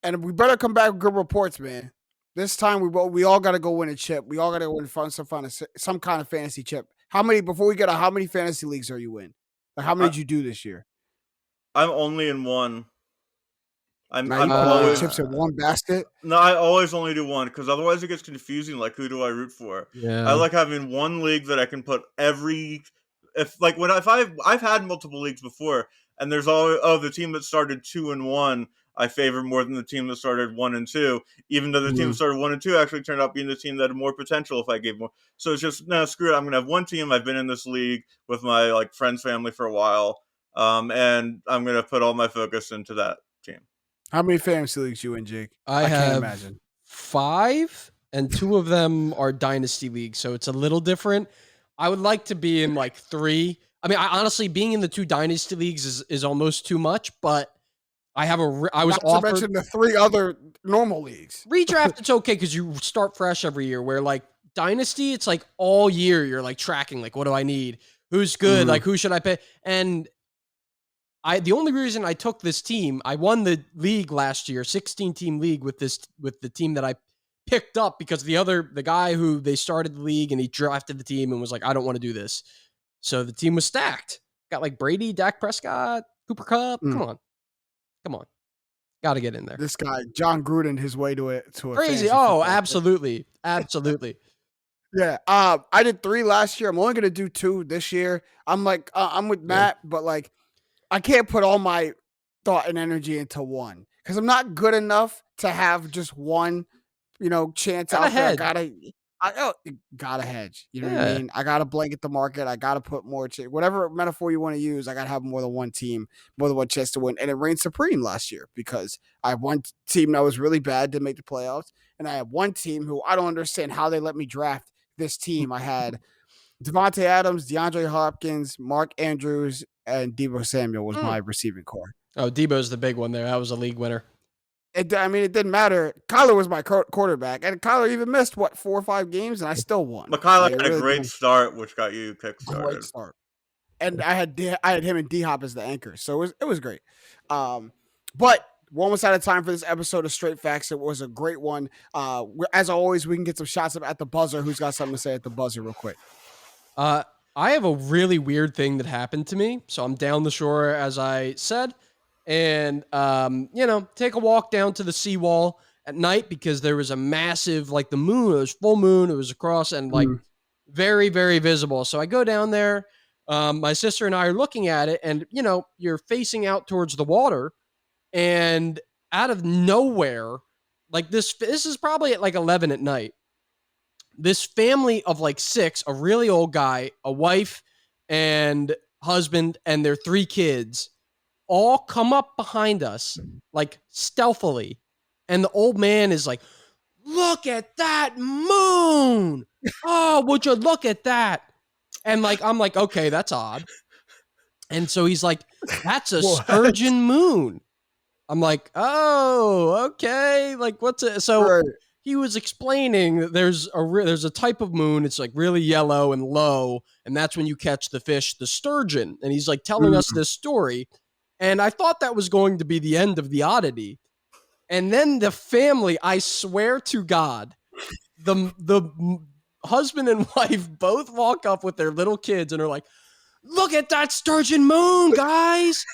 and we better come back with good reports, man. This time we all got to go win a chip. We all got to win some kind of fantasy chip. How many how many fantasy leagues are you in? Like how many did you do this year? I'm only in one. I'm always chips in one basket. No, I always only do one because otherwise it gets confusing. Like, who do I root for? Yeah. I like having one league that I can put if I've had multiple leagues before, and there's always the team that started 2-1 I favor more than the team that started 1-2, even though the team that started 1-2 actually turned out being the team that had more potential if I gave more. So it's just no, screw it. I'm gonna have one team. I've been in this league with my like friends, family for a while, and I'm gonna put all my focus into that team. How many fantasy leagues you in, Jake? I can't imagine. 5, and 2 of them are dynasty leagues, so it's a little different. I would like to be in like 3. I mean, honestly, being in the 2 dynasty leagues is almost too much, but I was offered. To mention the 3 other normal leagues. Redraft, it's okay because you start fresh every year. Where like dynasty, it's like all year you're like tracking, like what do I need, who's good, like who should I pay, and the only reason I took this team, I won the league last year, 16-team league with the team that I picked up because the guy who they started the league and he drafted the team and was like, I don't want to do this. So the team was stacked. Got like Brady, Dak Prescott, Cooper Kupp. Come on. Got to get in there. This guy, John Gruden, his way to a crazy. Oh, absolutely. Absolutely. Yeah. I did 3 last year. I'm only going to do 2 this year. I'm like, I'm with Matt, but like, I can't put all my thought and energy into one because I'm not good enough to have just one, chance out there. I gotta hedge. You know what I mean? I gotta blanket the market. I gotta put more, whatever metaphor you want to use. I gotta have more than one team, more than one chance to win. And it reigned supreme last year because I have one team that was really bad to make the playoffs, and I have one team who I don't understand how they let me draft this team. I had Devontae Adams, DeAndre Hopkins, Mark Andrews, and Deebo Samuel was my receiving core. Oh, Deebo's the big one there. That was a league winner. It didn't matter. Kyler was my quarterback, and Kyler even missed 4 or 5 games, and I still won. But Kyler had a great start, which got you kickstarted. Great start, and I had him and D Hop as the anchor, so it was great. But we're almost out of time for this episode of Straight Facts. It was a great one. As always, we can get some shots at the buzzer. Who's got something to say at the buzzer, real quick? I have a really weird thing that happened to me. So I'm down the shore, as I said, and, take a walk down to the seawall at night because there was a massive, like the moon, it was full moon. It was across and like very, very visible. So I go down there. My sister and I are looking at it and, you're facing out towards the water and out of nowhere, like this is probably at like 11 at night. This family of like 6, a really old guy, a wife and husband, and their 3 kids all come up behind us like stealthily. And the old man is like, look at that moon. Oh, would you look at that? And like, I'm like, okay, that's odd. And so he's like, that's a sturgeon moon. I'm like, oh, okay. Like what's it? So he was explaining that there's a type of moon. It's like really yellow and low. And that's when you catch the fish, the sturgeon. And he's like telling us this story. And I thought that was going to be the end of the oddity. And then the family, I swear to God, the husband and wife both walk up with their little kids and are like, look at that sturgeon moon, guys.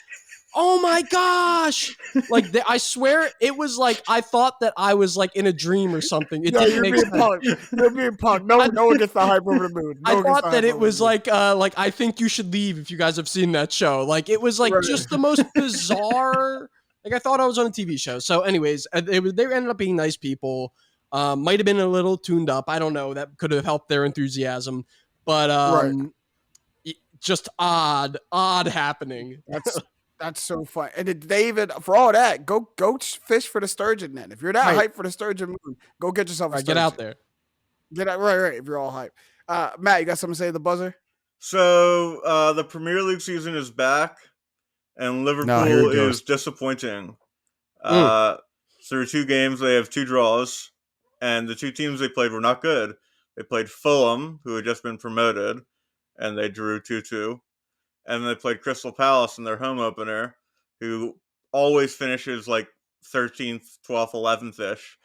Oh my gosh! Like I swear it was like I thought that I was like in a dream or something. It Yo, didn't you're make being sense. punked. You're being punked. No, I, no one gets the hype over the moon. No I one gets the thought that hype it over was the moon. like I think you should leave if you guys have seen that show. Like it was like Right. just the most bizarre. Like I thought I was on a TV show. So, anyways, they ended up being nice people. Might have been a little tuned up. I don't know. That could have helped their enthusiasm, but Right. just odd happening. That's so fun. And did they even, for all that, go fish for the sturgeon then. If you're that Right. hyped for the sturgeon moon, go get yourself a Right, sturgeon. get out there. Get out, right. If you're all hyped. Matt, you got something to say to the buzzer? So the Premier League season is back, and Liverpool here it goes. is disappointing. Mm. Through 2 games, they have 2 draws, and the 2 teams they played were not good. They played Fulham, who had just been promoted, and they drew 2-2. And they played Crystal Palace in their home opener, who always finishes like 13th, 12th, 11th ish.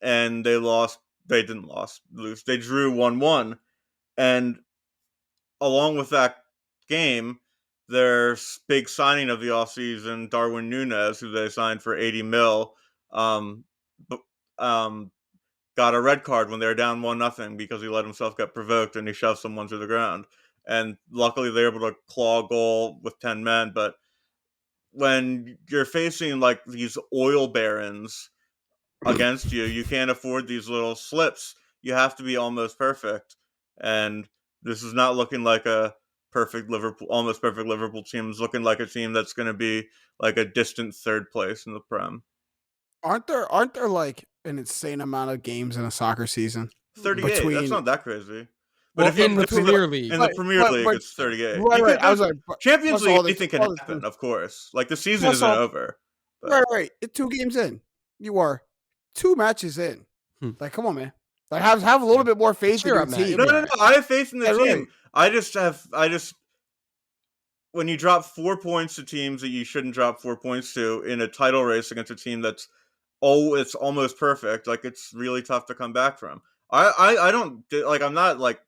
And they lost. They didn't lose. They drew 1-1. And along with that game, their big signing of the offseason, Darwin Núñez, who they signed for 80 mil, um, got a red card when they were down 1-0 because he let himself get provoked and he shoved someone to the ground. And luckily they were able to claw a goal with 10 men. But when you're facing like these oil barons against you, you can't afford these little slips. You have to be almost perfect. And this is not looking like a almost perfect Liverpool team. It's looking like a team that's going to be like a distant 3rd place in the Prem. Aren't there like an insane amount of games in a soccer season? 38. That's not that crazy. Well, in the it's Premier League. in the Premier League, but- it's 38. Right. I was like, Champions plus League, all the- anything can all the- happen, of course. Like the season Plus isn't all- over. But right. It's 2 games in. You are 2 matches in. Hmm. Like, come on, man. Like, have a little bit more faith in Cheer your up, Matt. team. You'll be no. I have faith in the Yeah, team. right. I just when you drop 4 points to teams that you shouldn't drop 4 points to in a title race against a team that's it's almost perfect, like it's really tough to come back from. I don't like. I'm not like.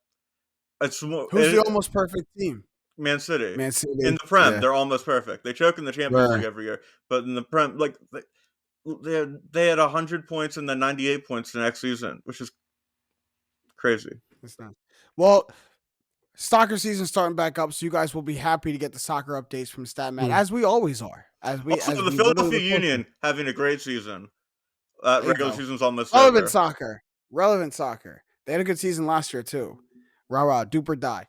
It's more, Who's the almost perfect team? Man City. Man City. In the Prem, Yeah. they're almost perfect. They choke in the Champions Right. League every year, but in the Prem, like they had 100 points and then 98 points the next season, which is crazy. It's not. Well, soccer season starting back up, so you guys will be happy to get the soccer updates from Statman, as we always are. Also, we the Philadelphia literally- Union having a great season. There you Regular go. season's almost Relevant over. soccer. Relevant soccer. They had a good season last year too. Rah, duper die.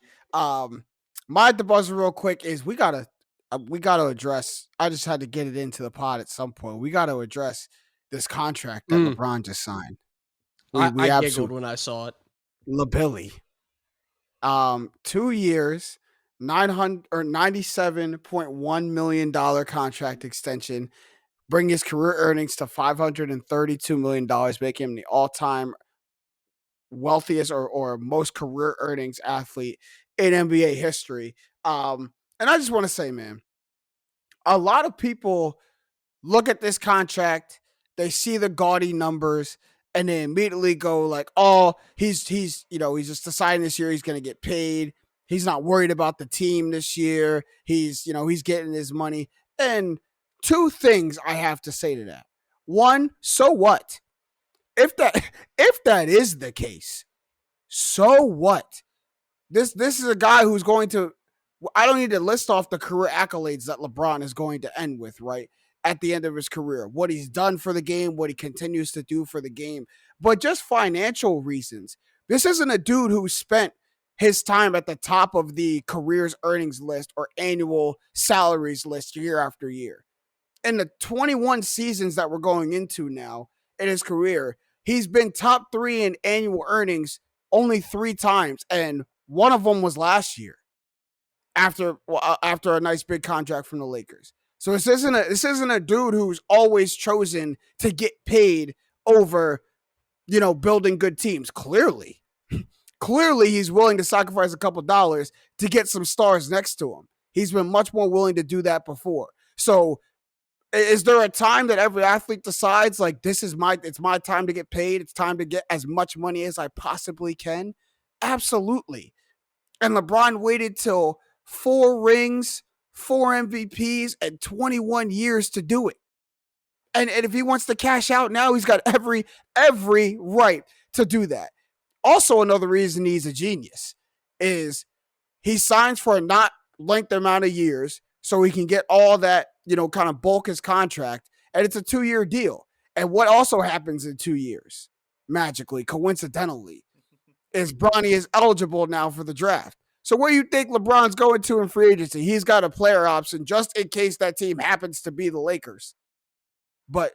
My at the buzzer real quick is we gotta address. I just had to get it into the pod at some point. We got to address this contract that LeBron just signed. I giggled when I saw it. LaBilly. 2 years, $97.1 million contract extension, bring his career earnings to $532 million, making him the all-time wealthiest or most career earnings athlete in NBA history. And I just want to say, man, a lot of people look at this contract, they see the gaudy numbers, and they immediately go like, "Oh, he's just deciding this year he's going to get paid. He's not worried about the team this year. He's getting his money." And 2 things I have to say to that. One, so what? If that is the case, so what? This is a guy who's going to. I don't need to list off the career accolades that LeBron is going to end with, right? At the end of his career, what he's done for the game, what he continues to do for the game, but just financial reasons. This isn't a dude who spent his time at the top of the career's earnings list or annual salaries list year after year. In the 21 seasons that we're going into now in his career, he's been top 3 in annual earnings only 3 times, and one of them was last year after a nice big contract from the Lakers. So this isn't a dude who's always chosen to get paid over, building good teams. Clearly he's willing to sacrifice a couple dollars to get some stars next to him. He's been much more willing to do that before. So is there a time that every athlete decides like it's my time to get paid? It's time to get as much money as I possibly can? Absolutely. And LeBron waited till 4 rings, 4 MVPs and 21 years to do it. And if he wants to cash out now, he's got every right to do that. Also, another reason he's a genius is he signs for a not length amount of years so he can get all that, kind of bulk his contract. And it's a 2-year deal. And what also happens in 2 years, magically, coincidentally, is Bronny is eligible now for the draft. So where do you think LeBron's going to in free agency? He's got a player option just in case that team happens to be the Lakers. But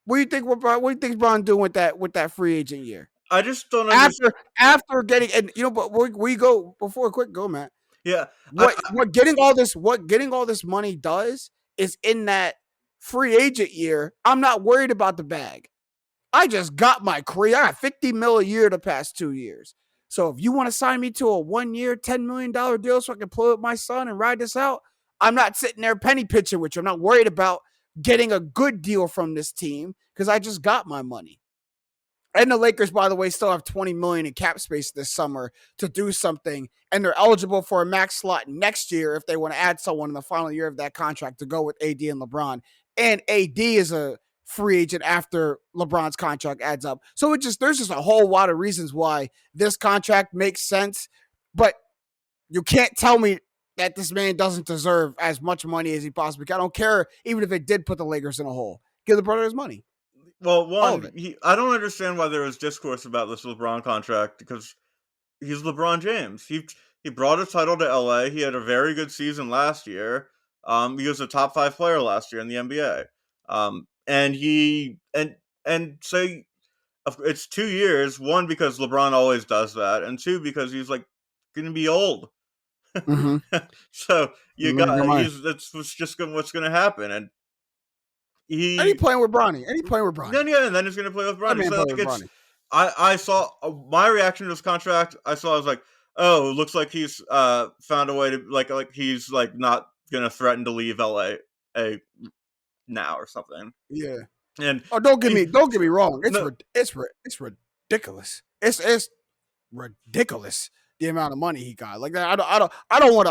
what do you think? What do you think LeBron doing with that free agent year? I just don't understand. After getting, and but we go before quick go, Matt. Yeah, what getting all this money does is in that free agent year, I'm not worried about the bag. I just got my career. I got $50 million a year the past 2 years. So if you want to sign me to a 1-year, $10 million deal so I can play with my son and ride this out, I'm not sitting there penny pitching with you. I'm not worried about getting a good deal from this team because I just got my money. And the Lakers, by the way, still have $20 million in cap space this summer to do something, and they're eligible for a max slot next year if they want to add someone in the final year of that contract to go with AD and LeBron. And AD is a free agent after LeBron's contract adds up. So there's just a whole lot of reasons why this contract makes sense, but you can't tell me that this man doesn't deserve as much money as he possibly can. I don't care even if it did put the Lakers in a hole. Give the brother his money. Well, I don't understand why there was discourse about this LeBron contract because he's LeBron James. He brought a title to LA. He had a very good season last year. He was a top 5 player last year in the NBA. And so it's 2 years. One, because LeBron always does that, and two, because he's like going to be old. Mm-hmm. So that's just what's going to happen, and he playing with Bronny. And then he's going to play with Bronny. Bronny. I saw my reaction to this contract. I was like, oh, it looks like he's found a way to like he's like not going to threaten to leave LA now or something. Yeah. And don't get me wrong. It's ridiculous. It's ridiculous the amount of money he got. Like that, I don't want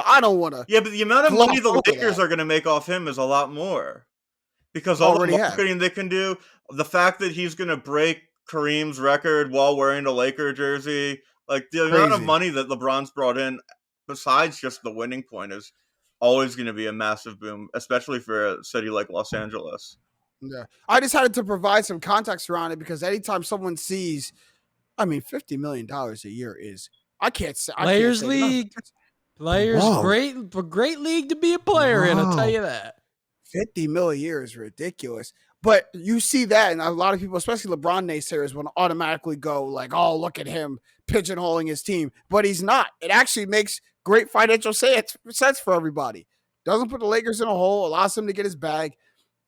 to. Yeah, but the amount of money the Lakers are going to make off him is a lot more. Because all the marketing they can do, the fact that he's going to break Kareem's record while wearing a Laker jersey, like the amount of money that LeBron's brought in, besides just the winning point, is always going to be a massive boom, especially for a city like Los Angeles. Yeah, I decided to provide some context around it because anytime someone sees, $50 million a year is, I can't say. Players League. Players, great league to be a player in, I'll tell you that. 50 mil a year is ridiculous. But you see that, and a lot of people, especially LeBron naysayers, will automatically go like, oh, look at him pigeonholing his team. But he's not. It actually makes great financial sense for everybody. Doesn't put the Lakers in a hole, allows him to get his bag.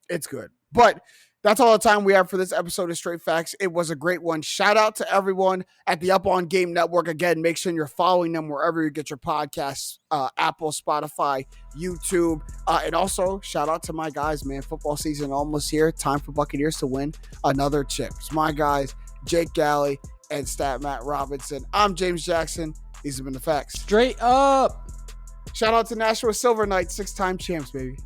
It's good. But that's all the time we have for this episode of Straight Facts. It was a great one. Shout out to everyone at the Up On Game Network. Again, make sure you're following them wherever you get your podcasts, Apple, Spotify, YouTube. And also, shout out to my guys, man. Football season almost here. Time for Buccaneers to win another chip. It's my guys, Jake Galley and Stat Matt Robinson. I'm James Jackson. These have been the facts. Straight up. Shout out to Nashua Silver Knights, 6-time champs, baby.